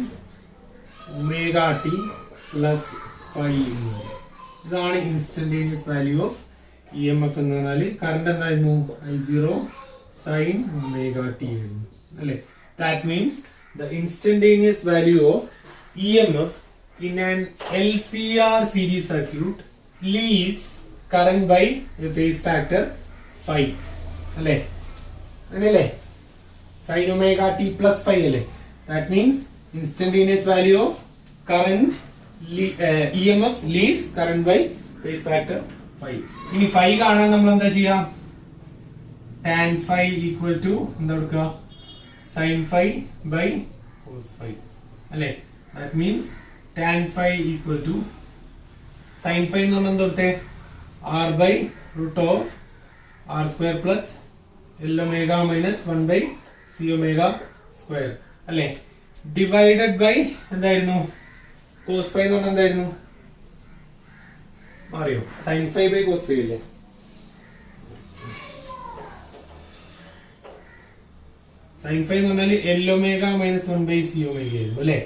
omega T plus phi എന്ന് പറയും. ഇതാണ് instantaneous value of E M F എന്ന് പറഞ്ഞാൽ കറണ്ട് എന്തായിരുന്നു I0 sine omega T ആയിരുന്നു അല്ലെ. That means the instantaneous value of E M F in an LCR series circuit leads current by a phase factor phi അല്ലെ. അങ്ങനെയല്ലേ, sine omega T plus phi അല്ലേ. That means instantaneous value of current EMF leads current by phase factor phi. ഇനി phi കാണാൻ നമ്മൾ എന്താ ചെയ്യാം? tan phi equal to എന്താ കൊടുക്കുക? sin phi by cos phi അല്ലേ. that means tan phi equal to sin phi എന്ന് പറഞ്ഞാൽ എന്താ കൊടുത്തേ? r by root of r square plus l omega minus 1 by c omega square അല്ലേ. divided by എന്തായിരുന്നു? cos phi എന്ന് പറഞ്ഞാൽ എന്തായിരുന്നു? അറിയോ? sin phi by cos phi അല്ലേ. sin phi എന്ന് പറഞ്ഞാൽ l omega minus 1 by c omega ആയിരുന്നു അല്ലേ.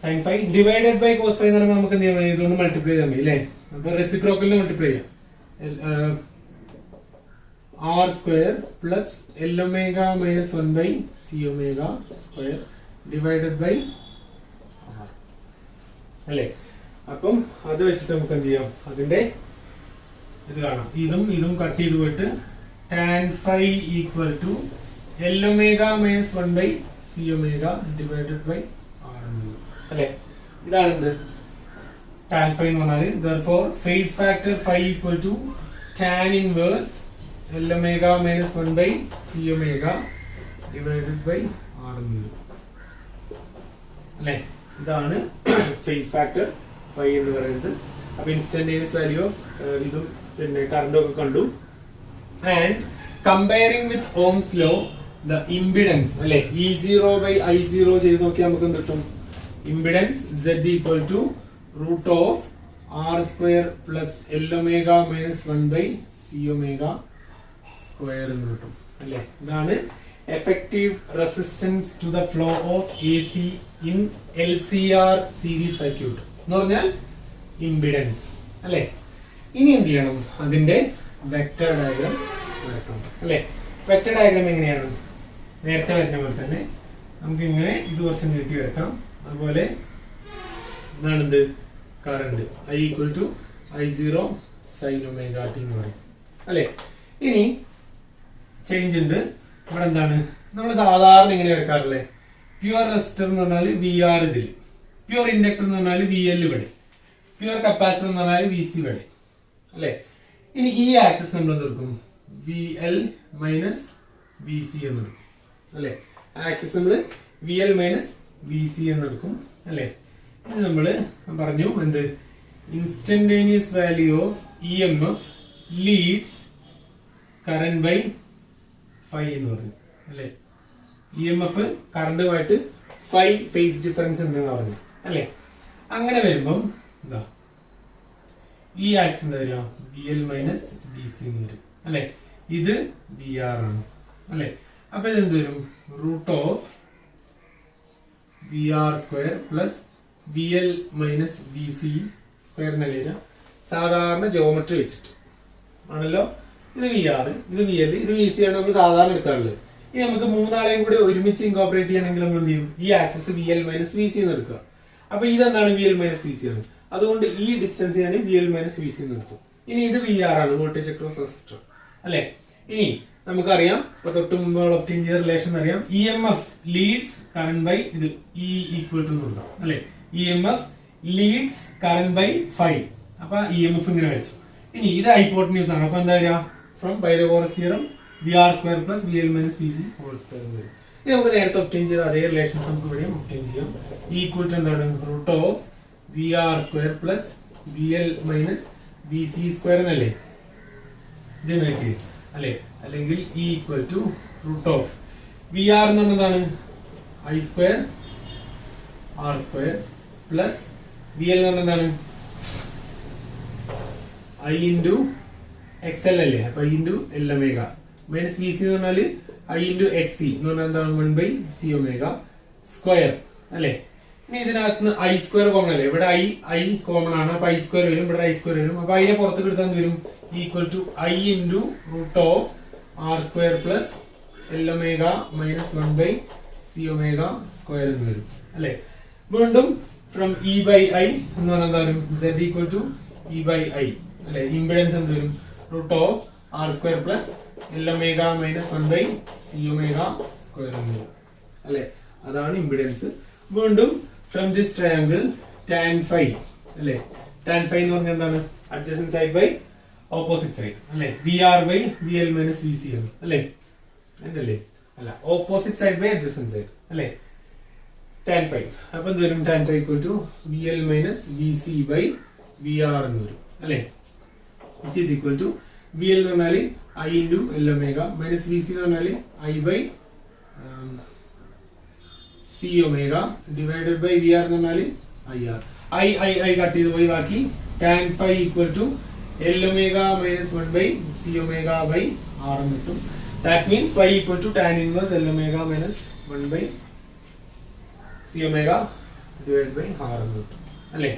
sin phi divided by cos phi എന്ന് പറയുമ്പോൾ നമുക്ക് എന്ത് ചെയ്യാം? ഇതുകൊണ്ട് മൾട്ടിപ്ലൈ ചെയ്യാൻ മതി അല്ലേ. അപ്പൊ റെസിപ്രോക്കലിനെ മൾട്ടിപ്ലൈ ചെയ്യാം. r square plus l omega minus 1 by c omega square divided by r അല്ലേ. അപ്പം അത് വെച്ചിട്ട് നമുക്ക് എന്ത് ചെയ്യാം? അതിന്റെ ഇത് കാണാം. ഇതും കട്ട് ചെയ്ത് പോയിട്ട് tan phi equal to l omega minus 1 by c omega divided by r അല്ലേ. ഇതാണ് എന്ത്? tan phi എന്ന് പറഞ്ഞാൽ therefore phase factor phi equal to tan inverse l omega minus 1 by c omega divided by r അല്ലേ. ഇതാണ് face factor phi എന്ന് പറയുന്നത്. അപ്പൊ ഇൻസ്റ്റന്റേനിയസ് വാല്യൂ ഓഫ് ഇതും പിന്നെ കറണ്ടും ഒക്കെ കണ്ടു. And comparing with Ohm's law the impedance അല്ലെ E0 by I0 ചെയ്ത് നോക്കിയാൽ നമുക്ക് എന്ത് കിട്ടും? Impedance Z equal to root of r square plus l omega minus 1 by c omega square എന്ന് കിട്ടും അല്ലെ. ഇതാണ് effective resistance to the flow of AC in LCR series circuit എന്ന് പറഞ്ഞാൽ ഇംപിഡൻസ് അല്ലെ. ഇനി എന്ത് ചെയ്യണം? അതിന്റെ വെക്റ്റർ ഡയഗ്രാം വരക്കണം അല്ലെ. വെക്റ്റർ ഡയഗ്രാം എങ്ങനെയാണ്? നേരത്തെ വരുന്ന പോലെ തന്നെ നമുക്ക് ഇങ്ങനെ ഇത് കുറച്ച് നീട്ടി വരക്കാം. അതുപോലെ ഇതാണെന്ത്? Current I equal to I0 sin omega t എന്ന് പറയും അല്ലെ. ഇനി ചേഞ്ച് ഉണ്ട്. ഇവിടെ എന്താണ്? നമ്മൾ സാധാരണ ഇങ്ങനെ വരക്കാറില്ലേ? പ്യുവർ റെസിസ്റ്റർ എന്ന് പറഞ്ഞാൽ VR ഇതിൽ, പ്യുവർ ഇൻഡക്ടർ എന്ന് പറഞ്ഞാൽ VL ഇവിടെ, പ്യുവർ കപ്പാസിറ്റർ എന്ന് പറഞ്ഞാൽ VC ഇവിടെ അല്ലെ. ഇനി ഈ ആക്സിസ് നമ്മൾ എന്തെടുക്കും? VL മൈനസ് VC എന്നെടുക്കും അല്ലെ. ആക്സിസ് നമ്മൾ VL മൈനസ് VC എന്നെടുക്കും അല്ലെ. ഇനി നമ്മൾ പറഞ്ഞു എന്ത്? Instantaneous value of EMF leads current by phi എന്ന് പറഞ്ഞു അല്ലെ. EMF കറണ്ടുമായിട്ട് ഫൈ ഫേസ് ഡിഫറൻസ് ഉണ്ടെന്ന് പറഞ്ഞു അല്ലെ. അങ്ങനെ വരുമ്പം എന്താ ഈ ആക്സിസ് എന്താ വരിക? VL മൈനസ് VC എന്ന് വരും അല്ലെ. ഇത് VR ആണ് അല്ലെ. അപ്പൊ ഇത് എന്ത് വരും? Root of VR square plus VL minus VC square എന്നല്ല വരിക. സാധാരണ ജോമെട്രി വെച്ചിട്ട് ആണല്ലോ. ഇത് VR, ഇത് VL, ഇത് VC ആണ് നമ്മൾ സാധാരണ എടുക്കാറുള്ളത്. ഇനി നമുക്ക് മൂന്നാളെയും കൂടി ഒരുമിച്ച് ഇൻകോപ്പറേറ്റ് ചെയ്യണമെങ്കിൽ നമ്മൾ എന്ത് ചെയ്യും? ഈ ആക്സിസ് VL മൈനസ് VC എന്ന് എടുക്കുക. അപ്പൊ ഇതെന്താണ്? VL മൈനസ് VC ആണ്. അതുകൊണ്ട് ഈ ഡിസ്റ്റൻസ് ഞാൻ VL മൈനസ് VC എന്ന് എടുക്കും. ഇനി ഇത് VR ആണ്, വോൾട്ടേജ് അക്രോസ് റെസിസ്റ്റർ അല്ലെ. ഇനി നമുക്കറിയാം, ഇപ്പൊ തൊട്ട് മുമ്പ് ഒബ്റ്റെയിൻ ചെയ്ത റിലേഷൻ അറിയാം. EMF ലീഡ്സ് കറന്റ് ബൈ ഇത് E ഈക്വൽ ടു കൊടുക്കാം അല്ലെ. EMF leads current by phi. അപ്പൊ EMF ഇങ്ങനെ വരച്ചു. ഇനി ഇത് ഹൈപ്പോട്ടന്യൂസ് ആണ്. അപ്പൊ എന്താ വരിക? From Pythagoras theorem VR square plus VL minus VC whole square എന്ന് വരും. ഇത് നമുക്ക് നേരത്തെ ഒബ്റ്റെയിൻ ചെയ്ത അതേ റിലേഷൻസ് നമുക്ക് ഇവിടെയും ഒബ്റ്റെയിൻ ചെയ്യാം. ഈക്വൽ ടു എന്താണ്? Root of VR square plus VL minus VC square എന്നല്ലേ ഇത് കിട്ടി അല്ലെ. അല്ലെങ്കിൽ E equal to root of VR എന്ന് പറഞ്ഞതാണ് I square R square plus VL എന്ന് പറഞ്ഞതാണ് I ഇൻറ്റു XL അല്ലേ. അപ്പൊ I into L omega minus VC എന്ന് പറഞ്ഞാൽ I ഇൻറ്റു XC എന്ന് പറഞ്ഞാൽ എന്താണ്? 1 ബൈ C ഒമേഗ സ്ക്വയർ അല്ലേ. ഇനി ഇതിനകത്ത് ഐ സ്ക്വയർ കോമൺ അല്ലേ, ഇവിടെ ഐ കോമൺ ആണ്, അപ്പൊ ഐ സ്ക്വയർ വരും, ഇവിടെ ഐ സ്ക്വയർ വരും, അപ്പൊ അതിനെ പുറത്തേക്ക് എടുത്താൽ വരും equal to I into root of R square plus L omega minus 1 C omega square എന്ന് വരും അല്ലെ. വീണ്ടും ഫ്രം ഇ ബൈ ഐ എന്ന് പറഞ്ഞാൽ എന്താ വരും, Z equal to E by I അല്ലെ. ഇംപിഡൻസ് എന്ത് വരും, root of R square plus L omega minus 1 C omega square എന്ന് വരും അല്ലെ. അതാണ് ഇംപിഡൻസ്. വീണ്ടും from this triangle tan phi അല്ലെ. ടാൻ ഫൈ എന്ന് പറഞ്ഞാൽ എന്താണ്, adjacent side by opposite side അല്ലെ. V R by V L minus V C M അല്ലെ, എന്തല്ലേ അല്ല, opposite side by adjacent side അല്ലെ. ടാൻ ഫൈ അപ്പൊ എന്ത് വരും, tan phi equal to V L minus V C by V R എന്ന് വരും അല്ലെ. Which is equal to V L എന്ന് പറഞ്ഞാല് I into L omega minus V C എന്ന് പറഞ്ഞാല് I by C omega divided by V R എന്ന് പറഞ്ഞാല് I R. I cut ചെയ്ത് പോയി, ബാക്കി tan phi equal to L omega minus 1 C omega by R എന്ന് കിട്ടും. That means phi equal to tan inverse L omega minus 1 C omega divide by R എന്ന് കിട്ടും അല്ലെ.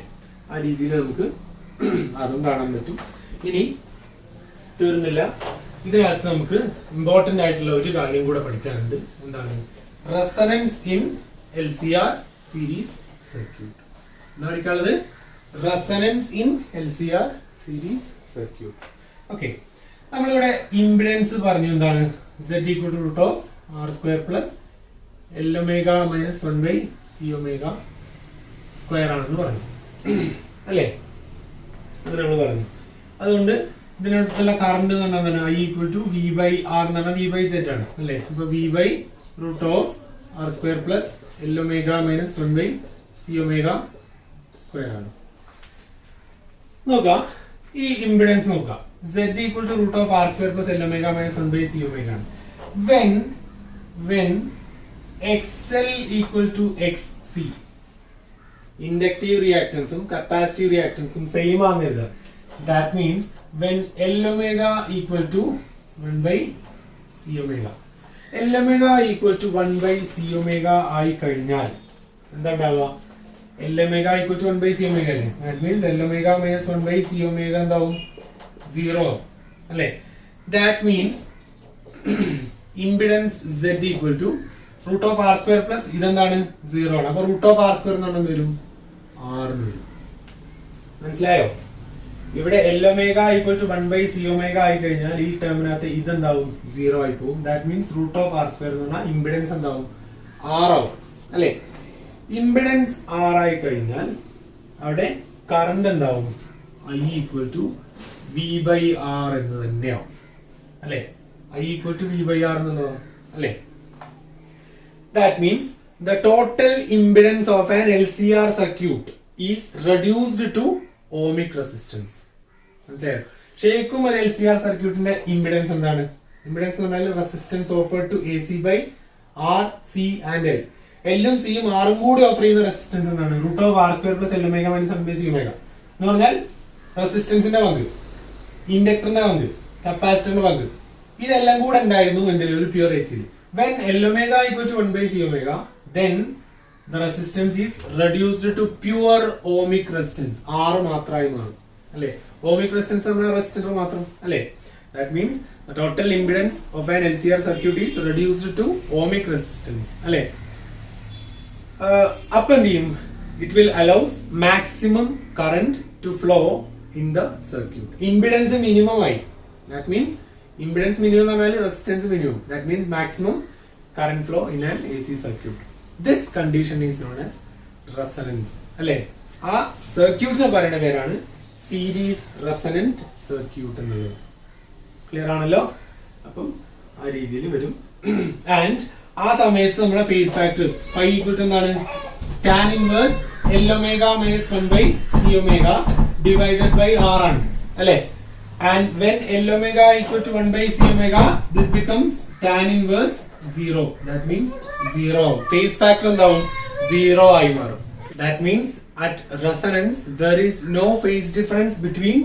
ആ രീതിയിൽ നമുക്ക് അതും കാണാൻ പറ്റും. ഇനി തീർന്നില്ല, ഇതിനകത്ത് നമുക്ക് ഇമ്പോർട്ടന്റ് ആയിട്ടുള്ള ഒരു കാര്യം കൂടെ പഠിക്കാനുണ്ട്. എന്താണ്, resonance in LCR series circuit. എന്താ പഠിക്കാനുള്ളത്, resonance in LCR series circuit. Okay, നമ്മളിവിടെ ഇംപിഡൻസ് പറഞ്ഞു, എന്താണ്, Z equal to root of R square plus L omega minus 1 C omega square ആണെന്ന് പറഞ്ഞു അല്ലേ. അത് നമ്മൾ പറഞ്ഞു. അതുകൊണ്ട് ഇതിനടുത്തുള്ള കറണ്ട് എന്ന് പറഞ്ഞാൽ I equal to V by R എന്ന് പറഞ്ഞാൽ വി ബൈ സെറ്റ് ആണ് അല്ലേ. അപ്പൊ V by root of R square plus L omega minus 1 C omega square ആണ്. നോക്കാം ഈ ഇംപിഡൻസ് നോക്കാം. Z equal to root of R square plus L omega minus 1 C omega ആണ്. when XL equal to XC, inductive റിയാക്ടൻസും capacitive റിയാക്ടൻസും same ആണെന്ന്. That means when L omega equal to 1 C omega, L omega equal to 1 C omega ആയി കഴിഞ്ഞാൽ എന്താ ഉണ്ടാവുക, L omega equal to 1 C omega അല്ലേ. That means L omega minus 1 C omega എന്താവും, 0 അല്ലേ. That means impedance Z equal to root of R square plus ഇതെന്താണ്, 0 ആണ്. അപ്പൊ root of R square എന്ന് പറഞ്ഞാൽ വരും, R എന്ന് വരും. മനസ്സിലായോ? ഇവിടെ L omega equal to 1 C omega ആയി കഴിഞ്ഞാൽ ഈ ടേമിനകത്ത് ഇതെന്താവും, 0 ആയി പോകും. That means root of R square എന്ന് പറഞ്ഞാൽ ഇംപിഡൻസ് എന്താവും, R ആവും അല്ലെ. ഇംപിഡൻസ് R ആയി കഴിഞ്ഞാൽ അവിടെ കറണ്ട് എന്താവും, I equal to V by R എന്ന് തന്നെയാവും അല്ലെ. I equal to V by R എന്നുള്ളതാവും അല്ലെ. That means the total impedance of an LCR circuit is reduced to ohmic resistance. മനസ്സിലായോ? ശരിക്കും ഒരു LCR സർക്യൂട്ടിന്റെ ഇംപിഡൻസ് എന്താണ്? ഇംപിഡൻസ് എന്ന് പറഞ്ഞാൽ resistance offered to AC by R, C and L. എല്ലും സിയും ആറും കൂടി ഓഫർ ചെയ്യുന്ന റെസിസ്റ്റൻസ് എന്താണ്? Root of R square plus L omega minus 1 C omega എന്ന് പറഞ്ഞാൽ റെസിസ്റ്റൻസിന്റെ പങ്ക്, ഇൻഡക്ടറിന്റെ പങ്ക്, കപ്പാസിറ്ററിന്റെ പങ്ക്, ഇതെല്ലാം കൂടെ ഉണ്ടായിരുന്നു എന്തിലും ഒരു pure ACയിൽ. When L omega equal to 1 C omega, then the resistance is reduced to pure ohmic resistance. R മാത്രമായി മാറും അല്ലേ. ohmic resistance നമ്മുടെ റെസിസ്റ്റർ മാത്രം അല്ലേ. That means the total impedance of an LCR circuit is reduced to ohmic resistance അല്ലേ. അപ്പോൾ എന്ത് ചെയ്യും, it will allows maximum current to flow in the circuit. Impedance minimum ആയി. That means impedance minimum എന്ന് പറഞ്ഞാൽ resistance minimum. That means maximum current flow in an AC circuit. This condition is known as resonance അല്ലേ. ആ സർക്യൂട്ടിനെ പറയുന്ന പേരാണ് series resonant circuit എന്നുള്ളത്. Clear ആണല്ലോ? അപ്പം ആ രീതിയിൽ വരും. ആൻഡ് ആ സമയത്ത് നമ്മുടെ phase factor phi equal to എന്താണ്, tan inverse L omega minus 1 C omega divided by R ആണ് അല്ലേ. And when L omega equal to 1 C omega, this becomes tan inverse 0. That means 0. Phase factor എന്താവും, 0 ആയി മാറും. That means at resonance there is no phase difference between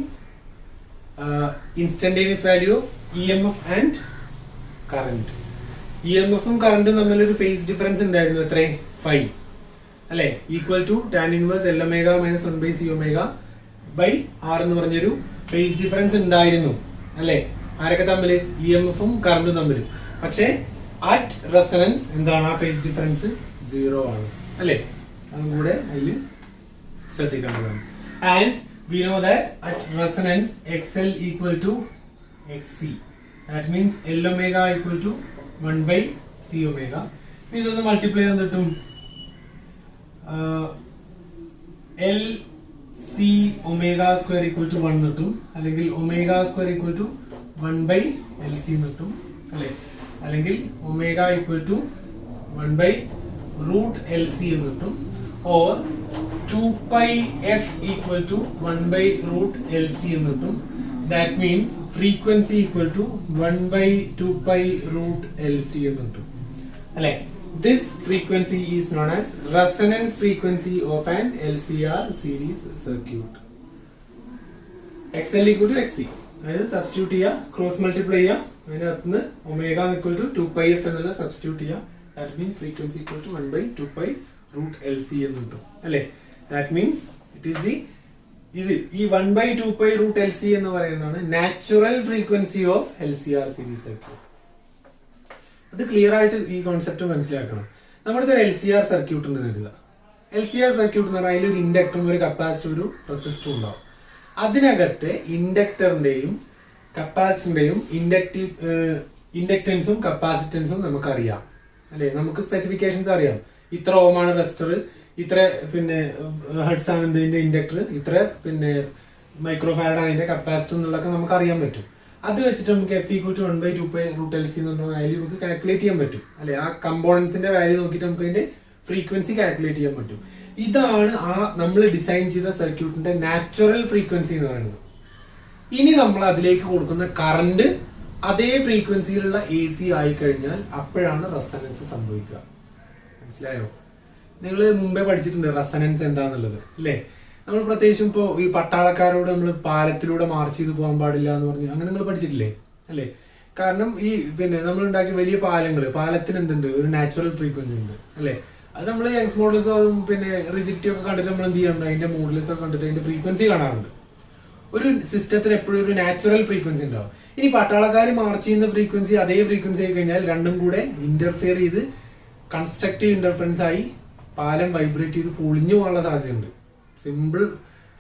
instantaneous value of EMF and current. EMF ഉം കറണ്ടും തമ്മിൽ ഒരു phase difference ഉണ്ടായിരുന്നു, എത്ര, phi അല്ലെ equal to tan inverse L omega minus 1 by C omega by R എന്ന് പറഞ്ഞൊരു phase difference ഉണ്ടായിരുന്നു അല്ലെ ആരൊക്കെ തമ്മിൽ ഇ എം എഫും കറണ്ടും തമ്മിൽ പക്ഷെ അറ്റ് റെസൊണൻസ് എന്താണ് ആ ഫേസ് ഡിഫറൻസ് 0 ആണ് അല്ലെ അതും കൂടെ അതിൽ ശ്രദ്ധിക്കേണ്ടതാണ് and we know that at resonance XL equal to XC that means L omega equal to 1 by C omega ഇതൊന്ന് മൾട്ടിപ്ലൈ ചെയ്ത് കിട്ടും L C omega square equal to 1 കിട്ടും അല്ലെങ്കിൽ omega square equal to 1 by LC കിട്ടും അല്ലേ അല്ലെങ്കിൽ omega equal to 1 by root LC എന്ന് കിട്ടും or 2 pi f equal to 1 by root LC എന്ന് കിട്ടും that means frequency equal to 1 by 2 pi root LC എന്ന് കിട്ടും അല്ലേ this frequency is known as resonance frequency of an LCR series circuit XL equal to XC അതായത് substitute ചെയ്യുക cross multiply ചെയ്യുക അതിനകത്ത് omega equal to 2 pi f എന്നുള്ള substitute ചെയ്യുക that means frequency equal to 1 by 2 pi root LC എന്ന് കിട്ടും അല്ലേ that means it is the ഈ 1 by 2 pi root LC എന്ന് പറയുന്നതാണ് natural frequency of LCR series circuit അത് ക്ലിയർ ആയിട്ട് ഈ കോൺസെപ്റ്റ് മനസ്സിലാക്കണം നമ്മുടെ ഒരു LCR സർക്യൂട്ട് എന്ന് കരുതുക LCR സർക്യൂട്ട് എന്ന് പറഞ്ഞാൽ അതിലൊരു ഇൻഡക്ടറും ഒരു കപ്പാസിറ്ററും ഒരു റെസിസ്റ്ററും ഉണ്ടാവും അതിനകത്തെ ഇൻഡക്ടറിന്റെയും കപ്പാസിറ്ററിന്റെയും ഇൻഡക്റ്റൻസും കപ്പാസിറ്റൻസും നമുക്കറിയാം അല്ലെ നമുക്ക് സ്പെസിഫിക്കേഷൻസ് അറിയാം ഇത്ര ഓമാണ് റെസിസ്റ്റർ ഇത്ര പിന്നെ ഹെർട്സ് ആണ് ഇതിന്റെ ഇൻഡക്ടർ ഇത്ര പിന്നെ മൈക്രോ ഫാരഡ് ആണ് ഇതിന്റെ കപ്പാസിറ്റർ എന്നുള്ളതൊക്കെ നമുക്ക് അറിയാൻ പറ്റും അത് വെച്ചിട്ട് നമുക്ക് F equal to 1 by 2 pi root LC എന്ന് വാല്യൂ നമുക്ക് കാൽക്കുലേറ്റ് ചെയ്യാൻ പറ്റും അല്ലെ ആ കമ്പോണൻസിന്റെ വാല്യൂ നോക്കിയിട്ട് നമുക്ക് അതിന്റെ ഫ്രീക്വൻസി കാൽക്കുലേറ്റ് ചെയ്യാൻ പറ്റും ഇതാണ് ആ നമ്മൾ ഡിസൈൻ ചെയ്ത സർക്യൂട്ടിന്റെ നാച്ചുറൽ ഫ്രീക്വൻസി എന്ന് പറയുന്നത് ഇനി നമ്മൾ അതിലേക്ക് കൊടുക്കുന്ന കറണ്ട് അതേ ഫ്രീക്വൻസിയിലുള്ള AC ആയി കഴിഞ്ഞാൽ അപ്പോഴാണ് റെസൊണൻസ് സംഭവിക്കുക മനസ്സിലായോ നിങ്ങൾ മുമ്പേ പഠിച്ചിട്ടുണ്ട് റെസൊണൻസ് എന്താന്നുള്ളത് അല്ലേ നമ്മൾ പ്രത്യേകിച്ചും ഇപ്പോൾ ഈ പട്ടാളക്കാരോട് നമ്മൾ പാലത്തിലൂടെ മാർച്ച് ചെയ്ത് പോകാൻ പാടില്ല എന്ന് പറഞ്ഞു അങ്ങനെ നിങ്ങൾ പഠിച്ചിട്ടില്ലേ അല്ലേ കാരണം ഈ പിന്നെ നമ്മൾ ഉണ്ടാക്കിയ വലിയ പാലത്തിന് എന്തുണ്ട് ഒരു നാച്ചുറൽ ഫ്രീക്വൻസി ഉണ്ട് അല്ലേ അത് നമ്മൾ യങ്സ് മോഡൽസ് അതും പിന്നെ റിജിഡിറ്റി ഒക്കെ കണ്ടിട്ട് നമ്മൾ എന്ത് ചെയ്യാറുണ്ട് അതിന്റെ മോഡൽസ് ഒക്കെ കണ്ടിട്ട് അതിന്റെ ഫ്രീക്വൻസി കാണാറുണ്ട് ഒരു സിസ്റ്റത്തിന് എപ്പോഴും ഒരു നാച്ചുറൽ ഫ്രീക്വൻസി ഉണ്ടാവും ഇനി പട്ടാളക്കാർ മാർച്ച് ചെയ്യുന്ന ഫ്രീക്വൻസി അതേ ഫ്രീക്വൻസി ആയി കഴിഞ്ഞാൽ രണ്ടും കൂടെ ഇന്റർഫിയർ ചെയ്ത് കൺസ്ട്രക്റ്റീവ് ഇന്റർഫറൻസ് ആയി പാലം വൈബ്രേറ്റ് ചെയ്ത് പൊളിഞ്ഞു പോകാനുള്ള സാധ്യതയുണ്ട് സിമ്പിൾ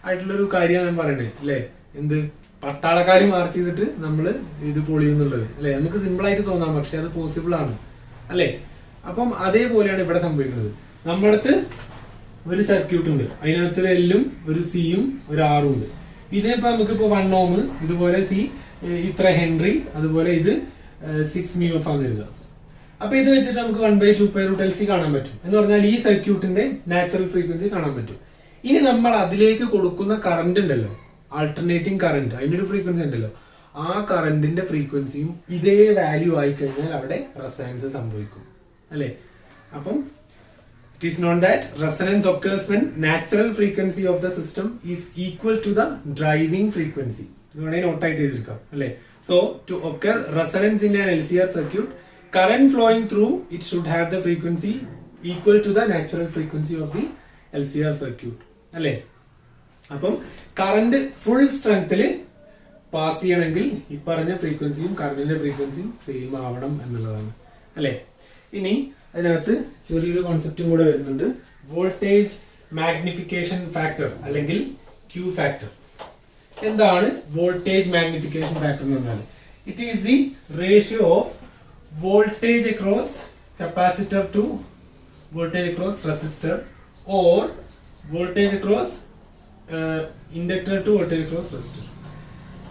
ആയിട്ടുള്ളൊരു കാര്യമാണ് ഞാൻ പറയണേ അല്ലേ എന്ത് പട്ടാളക്കാർ മാർച്ച് ചെയ്തിട്ട് നമ്മൾ ഇത് പൊളിയുന്നുള്ളത് അല്ലെ നമുക്ക് സിമ്പിൾ ആയിട്ട് തോന്നാം പക്ഷെ അത് പോസിബിൾ ആണ് അല്ലെ അപ്പം അതേപോലെയാണ് ഇവിടെ സംഭവിക്കുന്നത് നമ്മുടെ അടുത്ത് ഒരു സർക്യൂട്ട് ഉണ്ട് അതിനകത്ത് ഒരു എല്ലും ഒരു സിയും ഒരു ആറും ഉണ്ട് ഇതിനിപ്പോ നമുക്കിപ്പോ 1 ohm ഇതുപോലെ സി ഇത്ര ഹെൻറി അതുപോലെ ഇത് 6 mu f ആണ് എഴുതുക അപ്പൊ ഇത് വെച്ചിട്ട് നമുക്ക് 1 by 2 pi root LC കാണാൻ പറ്റും എന്ന് പറഞ്ഞാൽ ഈ സർക്യൂട്ടിന്റെ നാച്ചുറൽ ഫ്രീക്വൻസി കാണാൻ പറ്റും ഇനി നമ്മൾ അതിലേക്ക് കൊടുക്കുന്ന കറണ്ട് ഉണ്ടല്ലോ ആൾട്ടർനേറ്റിംഗ് കറണ്ട് അതിന്റെ ഒരു ഫ്രീക്വൻസി ഉണ്ടല്ലോ ആ കറണ്ടിന്റെ ഫ്രീക്വൻസിയും ഇതേ വാല്യൂ ആയി കഴിഞ്ഞാൽ അവിടെ റെസൊണൻസ് സംഭവിക്കും അല്ലെ അപ്പം it is known that resonance occurs when natural frequency of the system is equal to the driving frequency ഇതുവേണേ നോട്ട് ആയിട്ട് എഴുതിയിരിക്കാം അല്ലെ so to occur resonance in an LCR circuit current flowing through it should have the frequency equal to the natural frequency of the LCR circuit അല്ലേ അപ്പം current full സ്ട്രെങ്ത്തിൽ pass ചെയ്യണമെങ്കിൽ ഈ പറഞ്ഞ ഫ്രീക്വൻസിയും കറണ്ടിന്റെ ഫ്രീക്വൻസിയും സെയിം ആവണം എന്നുള്ളതാണ് അല്ലേ ഇനി അതിനകത്ത് ചെറിയൊരു കോൺസെപ്റ്റും കൂടെ വരുന്നുണ്ട് വോൾട്ടേജ് മാഗ്നിഫിക്കേഷൻ ഫാക്ടർ അല്ലെങ്കിൽ Q ഫാക്ടർ എന്താണ് വോൾട്ടേജ് മാഗ്നിഫിക്കേഷൻ ഫാക്ടർ എന്ന് പറഞ്ഞാൽ it is the ratio of voltage across capacitor to voltage across resistor or voltage across inductor to voltage across resistor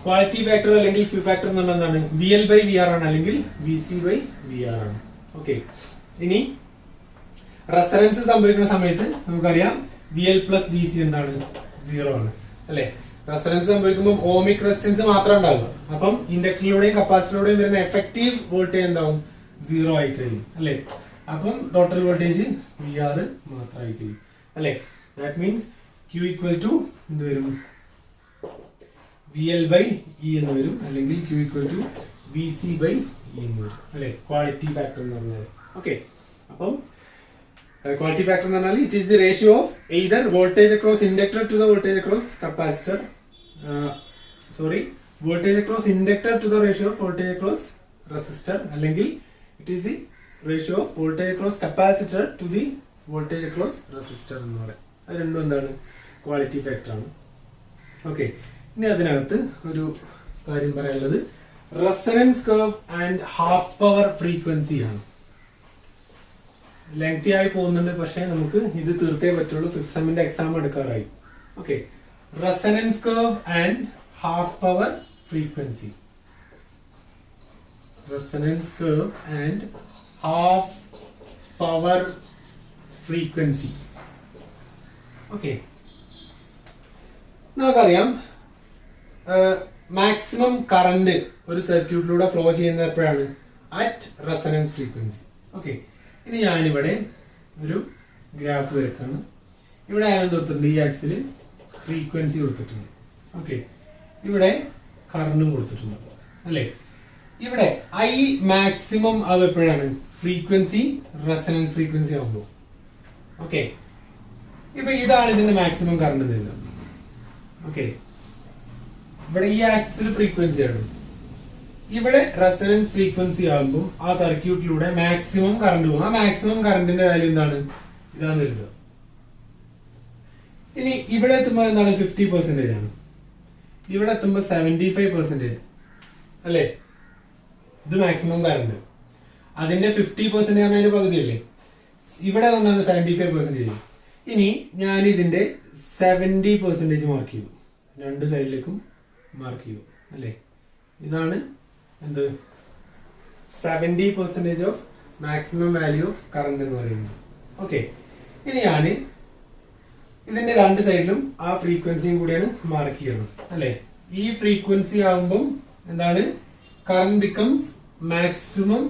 quality factor അല്ലെങ്കിൽ Q ഫാക്ടർ എന്ന് പറഞ്ഞാൽ എന്താണ് VL by VR ആണ് അല്ലെങ്കിൽ VC by VR ആണ് okay ഇനി resonance സംഭവിക്കുന്ന സമയത്ത് നമുക്കറിയാം VL plus VC എന്താണ് 0 ആണ് അല്ലേ റെസൊണൻസ് സംഭവിക്കുമ്പോൾ ഓമിക് റെസിസ്റ്റൻസ് മാത്രമേ ഉണ്ടാവുക അപ്പം ഇൻഡക്ടറിലൂടെയും കപ്പാസിറ്ററിലൂടെയും വരുന്ന എഫക്റ്റീവ് വോൾട്ടേജ് എന്താവും 0 ആയി കഴിയും അല്ലേ അപ്പം ടോട്ടൽ വോൾട്ടേജ് VR മാത്രമായി കഴിയും അല്ലേ that means Q equal to എന്ത് വരും VL by E എന്ന് വരും അല്ലെങ്കിൽ Q equal to VC by E എന്ന് വരും അല്ലേ ക്വാളിറ്റി ഫാക്ടർ എന്ന് പറഞ്ഞാൽ ഓക്കെ അപ്പം Quality factor എന്ന് പറഞ്ഞാൽ it is the ratio of either voltage across inductor to the voltage across capacitor. Voltage across inductor to the ratio of voltage across resistor, അല്ലെങ്കിൽ it is the ratio of voltage across capacitor to the voltage across resistor എന്ന് പറയാം. അത് രണ്ടും എന്താണ്? Quality factor ആണ്. Okay, ഇനി അതിനകത്ത് ഒരു കാര്യം പറയാനുള്ളത് resonance curve and half power frequency ആണ്. ലെങ്തി ആയി പോകുന്നുണ്ട്, പക്ഷേ നമുക്ക് ഇത് തീർത്തേ പറ്റുള്ളൂ. ഫിഫ്ത് സെമ്മിന്റെ എക്സാം എടുക്കാറായി. Okay, resonance curve and half power frequency. Resonance curve and half power frequency. Okay, നമുക്കറിയാം മാക്സിമം കറണ്ട് ഒരു സർക്യൂട്ടിലൂടെ ഫ്ലോ ചെയ്യുന്നത് എപ്പോഴാണ്? At resonance frequency. ഓക്കെ, ഇനി ഞാനിവിടെ ഒരു ഗ്രാഫ് വരക്കാണ്. ഇവിടെ ആരും കൊടുത്തിട്ടുണ്ട്, ഈ ആക്സിൽ ഫ്രീക്വൻസി കൊടുത്തിട്ടുണ്ട്. ഓക്കെ, ഇവിടെ കറണ്ടും കൊടുത്തിട്ടുണ്ട് അല്ലേ? ഇവിടെ ഐ മാക്സിമം ആവുക എപ്പോഴാണ്? ഫ്രീക്വൻസി റെസൊണൻസ് ഫ്രീക്വൻസി ആവുമ്പോൾ. ഓക്കെ, ഇപ്പൊ ഇതാണ് ഇതിന്റെ മാക്സിമം കറണ്ട് എന്നുള്ളത്. ഓക്കെ, ഇവിടെ ഈ ആക്സിൽ ഫ്രീക്വൻസി ആണ്, ഇവിടെ റെസൊണൻസ് ഫ്രീക്വൻസി ആകുമ്പോൾ ആ സർക്യൂട്ടിലൂടെ മാക്സിമം കറണ്ട് പോകും. ആ മാക്സിമം കറണ്ടിന്റെ വാല്യൂ എന്താണ്? ഇതാണ് എഴുതുക. ഇനി ഇവിടെ എത്തുമ്പോൾ എന്താണ്? 50% ആണ്. ഇവിടെ എത്തുമ്പോൾ 75% അല്ലേ? ഇത് മാക്സിമം കറണ്ട്. അതിന്റെ 50% പറഞ്ഞതിന്റെ പകുതിയല്ലേ? ഇവിടെ വന്നത് 75%. ഇനി ഞാൻ ഇതിന്റെ 70% മാർക്ക് ചെയ്തു, രണ്ട് സൈഡിലേക്കും മാർക്ക് ചെയ്തു അല്ലേ? ഇതാണ് എന്ത്? 70% of maximum value of current എന്ന് പറയുന്നത്. ഓക്കെ, ഇനി ഞാൻ ഇതിന്റെ രണ്ട് സൈഡിലും ആ ഫ്രീക്വൻസിയും കൂടിയാണ് മാർക്ക് ചെയ്യണം അല്ലേ? ഈ ഫ്രീക്വൻസി ആകുമ്പം എന്താണ്? Current becomes maximum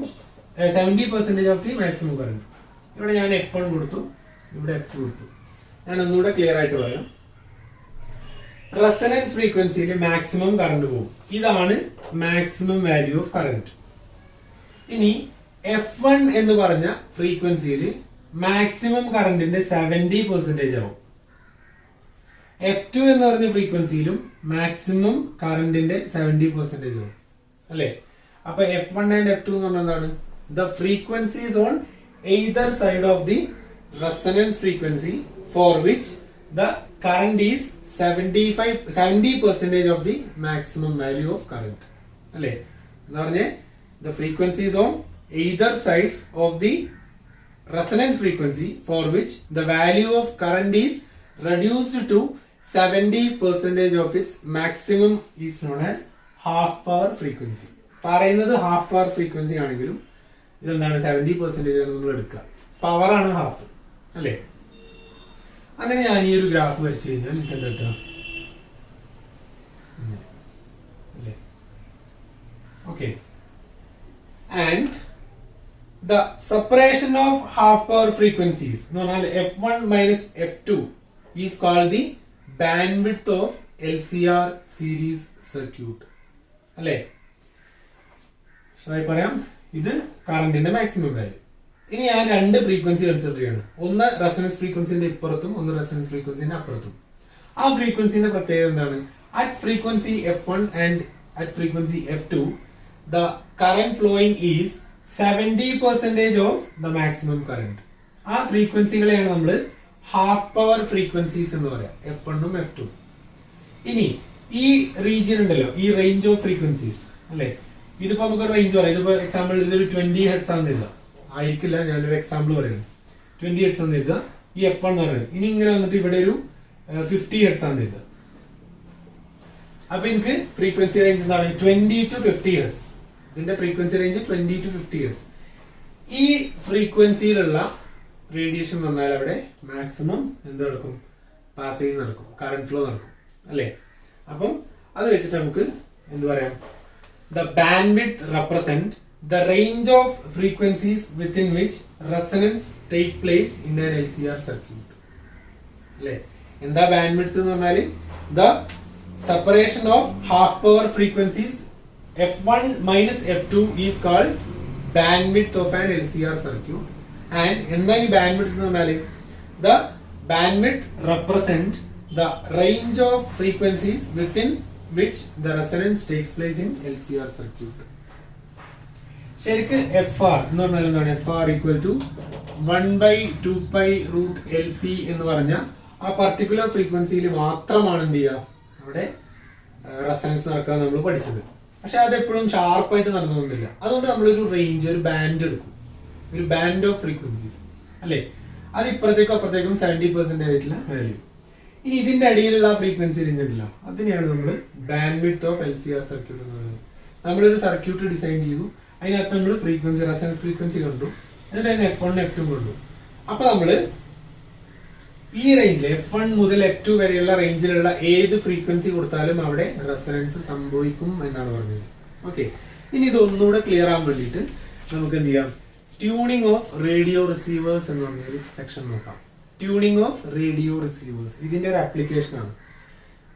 70% of the maximum current. ഇവിടെ ഞാൻ F1 കൊടുത്തു, ഇവിടെ F2 കൊടുത്തു. ഞാൻ ഒന്നുകൂടെ ക്ലിയർ ആയിട്ട് പറയാം. റെസൊണൻസ് ഫ്രീക്വൻസിയിൽ മാക്സിമം കറണ്ട് പോകും. ഇതാണ് മാക്സിമം വാല്യൂ ഓഫ് കറണ്ട്. ഇനി F1 എന്ന് പറഞ്ഞ ഫ്രീക്വൻസിയിൽ മാക്സിമം കറണ്ടിന്റെ 70% ആവും. F2 എന്ന് പറഞ്ഞ ഫ്രീക്വൻസിയിലും മാക്സിമം കറണ്ടിന്റെ 70% ആവും അല്ലേ? അപ്പൊ F1 ആൻഡ് F2 എന്ന് പറഞ്ഞാൽ എന്താണ്? The frequencies on either side of the resonance frequency for which the current is 70% of the maximum value of current അല്ലേ? എന്ന് പറഞ്ഞേ the frequencies on either sides of the resonance frequency for which the value of current is reduced to 70% of its maximum is known as half power frequency. പറയുന്നത് half power frequency ആണെങ്കിലും ഇതെന്താണ്? 70% നമ്മൾ എടുക്കുക. Power ആണ് half അല്ലേ? അങ്ങനെ ഞാൻ ഈ ഒരു ഗ്രാഫ് വരച്ചു കഴിഞ്ഞാൽ എനിക്ക് എന്താ കിട്ടുക? Okay, and the separation of half power frequencies എന്ന് പറഞ്ഞാൽ F1 minus F2 is called the bandwidth of LCR series circuit അല്ലേ? പറയാം, ഇത് കറണ്ടിന്റെ മാക്സിമം വാല്യൂ. ഇനി ഞാൻ രണ്ട് ഫ്രീക്വൻസി കൺസിഡർ ചെയ്യാണ്. ഒന്ന് റെസൊണൻസ് ഫ്രീക്വൻസിന്റെ ഇപ്പുറത്തും ഒന്ന് റെസൊണൻസ് ഫ്രീക്വൻസിന്റെ അപ്പുറത്തും. ആ ഫ്രീക്വൻസിന്റെ പ്രത്യേകത എന്താണ്? At frequency F1 and at frequency F2 the current flowing is 70% of the maximum current. ആ ഫ്രീക്വൻസികളെയാണ് നമ്മൾ ഹാഫ് പവർ ഫ്രീക്വൻസീസ് എന്ന് പറയാം, F1 ഉം F2. ഇനി ഈ റീജിയൻ ഉണ്ടല്ലോ, ഈ റേഞ്ച് ഓഫ് ഫ്രീക്വൻസീസ് അല്ലെ? ഇതിപ്പോ നമുക്ക് റേഞ്ച് പറയാം. ഇതിപ്പോ എക്സാമ്പിൾ ഇതൊരു 20 ഹെർട്സ് ആണെന്ന് എഴുതാം. ആയിരിക്കില്ല, ഞാനൊരു എക്സാമ്പിൾ പറയുന്നത്. 20 ഹെർട്സ് ആണെന്ന് എഴുതുക. ഈ F1 എന്ന് പറയുന്നത്. ഇനി ഇങ്ങനെ വന്നിട്ട് ഇവിടെ ഒരു 50 ഹെർട്സ് ആണെന്ന് എഴുതുക. അപ്പൊ എനിക്ക് ഫ്രീക്വൻസി റേഞ്ച് എന്താണ്? 20 to 50 ഹെർട്സ്. ഇതിന്റെ ഫ്രീക്വൻസി റേഞ്ച് 20 to 50 ഹെർട്സ്. ഈ ഫ്രീക്വൻസിയിലുള്ള റേഡിയേഷൻ വന്നാൽ അവിടെ മാക്സിമം എന്ത് നടക്കും? പാസേജ് നടക്കും, കറന്റ് ഫ്ലോ നടക്കും അല്ലേ? അപ്പം അത് വെച്ചിട്ട് നമുക്ക് എന്ത് പറയാം? The bandwidth represent the range of frequencies within which resonance take place in an LCR circuit. അല്ലേ? എന്താ ബാൻഡ്വിഡ്ത്ത് എന്ന് പറഞ്ഞാൽ the separation of half power frequencies F1 minus F2 is called bandwidth of an LCR circuit, and എന്താ ഈ band width എന്ന് പറഞ്ഞാല് the band width represent the range of frequencies within which the resonance takes place in LCR circuit. ശരിക്ക് FR എന്ന് പറഞ്ഞാൽ എന്താണ്? FR equal to 1/2π√LC എന്ന് പറഞ്ഞ ആ പർട്ടിക്കുലർ ഫ്രീക്വൻസിയിൽ മാത്രമാണ് എന്ത് ചെയ്യുക അവിടെ റെസൊണൻസ് നടക്കാൻ നമ്മൾ പഠിച്ചത്. പക്ഷെ അത് എപ്പോഴും ഷാർപ്പായിട്ട് നടന്നുകൊണ്ടില്ല. അതുകൊണ്ട് നമ്മളൊരു റേഞ്ച്, ഒരു ബാൻഡ് എടുക്കും, ഒരു ബാൻഡ് ഓഫ് ഫ്രീക്വൻസീസ് അല്ലേ. അത് ഇപ്പുറത്തേക്കും അപ്പുറത്തേക്കും 70% ആയിട്ടുള്ള വാല്യൂ. ഇനി ഇതിന്റെ അടിയിലുള്ള ഫ്രീക്വൻസി റേഞ്ച് അതിനെയാണ് നമ്മൾ band width of LCR circuit എന്ന് പറയുന്നത്. നമ്മളൊരു സർക്യൂട്ട് ഡിസൈൻ ചെയ്തു, അതിനകത്ത് നമ്മൾ ഫ്രീക്വൻസി, റെസൊണൻസ് ഫ്രീക്വൻസി കണ്ടു, എന്നിട്ട് അതിന് F1 F2 കണ്ടു. അപ്പൊ നമ്മള് ഈ റേഞ്ചിൽ F1 മുതൽ F2 വരെയുള്ള റേഞ്ചിലുള്ള ഏത് ഫ്രീക്വൻസി കൊടുത്താലും അവിടെ റെസൊണൻസ് സംഭവിക്കും എന്നാണ് പറഞ്ഞത്. ഓക്കെ, ഇനി ഇതൊന്നുകൂടെ ക്ലിയർ ആവാൻ വേണ്ടിയിട്ട് നമുക്ക് എന്ത് ചെയ്യാം, ട്യൂണിംഗ് ഓഫ് റേഡിയോ റിസീവേഴ്സ് എന്ന് പറഞ്ഞൊരു സെക്ഷൻ നോക്കാം. ട്യൂണിംഗ് ഓഫ് റേഡിയോ റിസീവേഴ്സ് ഇതിന്റെ ഒരു ആപ്ലിക്കേഷൻ ആണ്.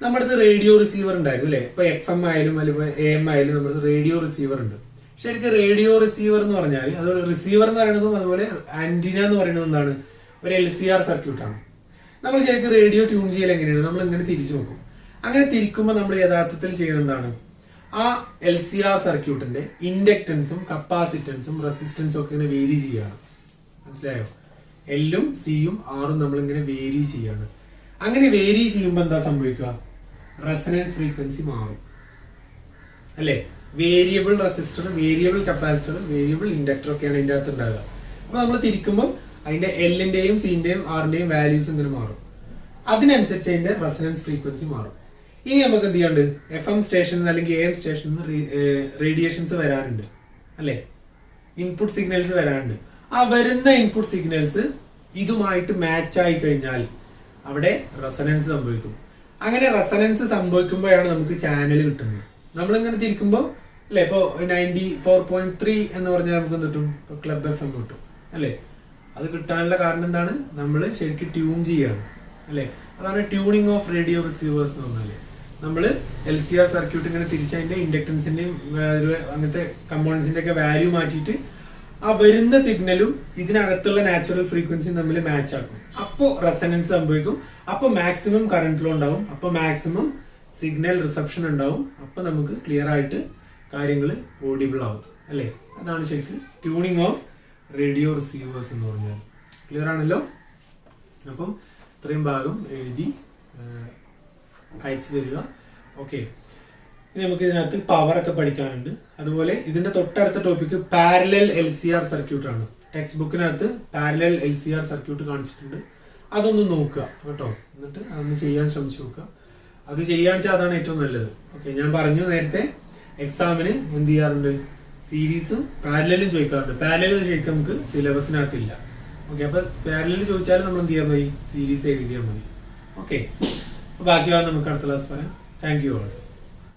നമ്മുടെ അടുത്ത് റേഡിയോ റിസീവർ ഉണ്ടായിരുന്നു അല്ലെ. ഇപ്പൊ FM ആയാലും അല്ലെങ്കിൽ AM ആയാലും നമ്മുടെ അടുത്ത് റേഡിയോ റിസീവർ ഉണ്ട്. ശരിക്കും റേഡിയോ റിസീവർ എന്ന് പറഞ്ഞാൽ അത് റിസീവർ എന്ന് പറയുന്നതും അതുപോലെ ആന്റിന എന്ന് പറയുന്നത് എന്താണ്, ഒരു LCR സർക്യൂട്ടാണ്. നമ്മൾ ശരിക്കും റേഡിയോ ട്യൂൺ ചെയ്യൽ എങ്ങനെയാണ്, നമ്മൾ ഇങ്ങനെ തിരിച്ചു നോക്കും. അങ്ങനെ തിരിക്കുമ്പോൾ നമ്മൾ യഥാർത്ഥത്തിൽ ചെയ്യുന്നത് എന്താണ്, ആ LCR സർക്യൂട്ടിന്റെ ഇൻഡക്റ്റൻസും കപ്പാസിറ്റൻസും റെസിസ്റ്റൻസും ഒക്കെ ഇങ്ങനെ വേരി ചെയ്യാണ്. മനസ്സിലായോ? L-ഉം C-യും R-ഉം നമ്മൾ ഇങ്ങനെ വേരി ചെയ്യാണ്. അങ്ങനെ വേരി ചെയ്യുമ്പോൾ എന്താ സംഭവിക്കുക, റെസൊണൻസ് ഫ്രീക്വൻസി മാറും അല്ലെ. Variable resistor, variable capacitor, variable inductor ഒക്കെയാണ് ഇതിന്റെ അകത്ത് ഉണ്ടാകുക. അപ്പൊ നമ്മൾ തിരിക്കുമ്പോൾ അതിന്റെ L-ന്റെയും C-ന്റെയും R-ന്റെയും വാല്യൂസ് ഇങ്ങനെ മാറും. അതിനനുസരിച്ച് അതിന്റെ റെസൊണൻസ് ഫ്രീക്വൻസി മാറും. ഇനി നമുക്ക് എന്ത് ചെയ്യാണ്ട്, FM സ്റ്റേഷൻ അല്ലെങ്കിൽ AM സ്റ്റേഷനിൽ റേഡിയേഷൻസ് വരാറുണ്ട് അല്ലെ, ഇൻപുട്ട് സിഗ്നൽസ് വരാറുണ്ട്. ആ വരുന്ന ഇൻപുട്ട് സിഗ്നൽസ് ഇതുമായിട്ട് മാച്ച് ആയി കഴിഞ്ഞാൽ അവിടെ റെസൊണൻസ് സംഭവിക്കും. അങ്ങനെ റെസൊണൻസ് സംഭവിക്കുമ്പോഴാണ് നമുക്ക് ചാനൽ കിട്ടുന്നത്. നമ്മളിങ്ങനെ തിരിക്കുമ്പോൾ അല്ലെ, ഇപ്പൊ 94.3 എന്ന് പറഞ്ഞാൽ നമുക്ക് കിട്ടും, ഇപ്പൊ ക്ലബ് FM കിട്ടും അല്ലെ. അത് കിട്ടാനുള്ള കാരണം എന്താണ്, നമ്മൾ ശരിക്കും ട്യൂൺ ചെയ്യാണ് അല്ലെ. അതാണ് ട്യൂണിംഗ് ഓഫ് റേഡിയോ റിസീവേഴ്സ് എന്ന് പറഞ്ഞാല്. നമ്മൾ LCR സർക്യൂട്ട് ഇങ്ങനെ തിരിച്ചതിന്റെ ഇൻഡക്ടൻസിന്റെയും അങ്ങനത്തെ കമ്പോണൻസിന്റെ ഒക്കെ വാല്യൂ മാറ്റിയിട്ട് ആ വരുന്ന സിഗ്നലും ഇതിനകത്തുള്ള നാച്ചുറൽ ഫ്രീക്വൻസിയും തമ്മിൽ മാച്ച് ആക്കും. അപ്പോ റെസൊണൻസ് സംഭവിക്കും. അപ്പൊ മാക്സിമം കറന്റ് ഫ്ലോ ഉണ്ടാവും. അപ്പൊ മാക്സിമം സിഗ്നൽ റിസപ്ഷൻ ഉണ്ടാവും. അപ്പൊ നമുക്ക് ക്ലിയർ ആയിട്ട് കാര്യങ്ങൾ ഓഡിബിൾ ആവും അല്ലെ. അതാണ് ശരിക്കും ട്യൂണിംഗ് ഓഫ് റേഡിയോ റിസീവേഴ്സ് എന്ന് പറഞ്ഞാൽ. ക്ലിയർ ആണല്ലോ? അപ്പം ഇത്രയും ഭാഗം എഴുതി അയച്ചു തരിക. ഓക്കെ, ഇനി നമുക്ക് ഇതിനകത്ത് പവർ ഒക്കെ പഠിക്കാനുണ്ട്. അതുപോലെ ഇതിന്റെ തൊട്ടടുത്ത ടോപ്പിക് പാരലൽ LCR സർക്യൂട്ട് ആണ്. ടെക്സ്റ്റ് ബുക്കിനകത്ത് പാരലൽ LCR സർക്യൂട്ട് കാണിച്ചിട്ടുണ്ട്. അതൊന്ന് നോക്കുക കേട്ടോ. എന്നിട്ട് അതൊന്ന് ചെയ്യാൻ ശ്രമിച്ചു നോക്കുക. അത് ചെയ്യാന്ന് വെച്ചാൽ അതാണ് ഏറ്റവും നല്ലത്. ഓക്കെ, ഞാൻ പറഞ്ഞു നേരത്തെ എക്സാമിന് എന്ത് ചെയ്യാറുണ്ട്, സീരീസും പാരലലും ചോദിക്കാറുണ്ട്. പാരലൽ ചോദിക്കാൻ നമുക്ക് സിലബസിനകത്തില്ല. ഓക്കെ, അപ്പൊ പാരലൽ ചോദിച്ചാലും നമ്മൾ എന്ത് ചെയ്യാൻ മതി, സീരീസ് എഴുതിയാൽ മതി. ഓക്കെ, ബാക്കി നമുക്ക് അടുത്ത ക്ലാസ് പറയാം. Thank you all.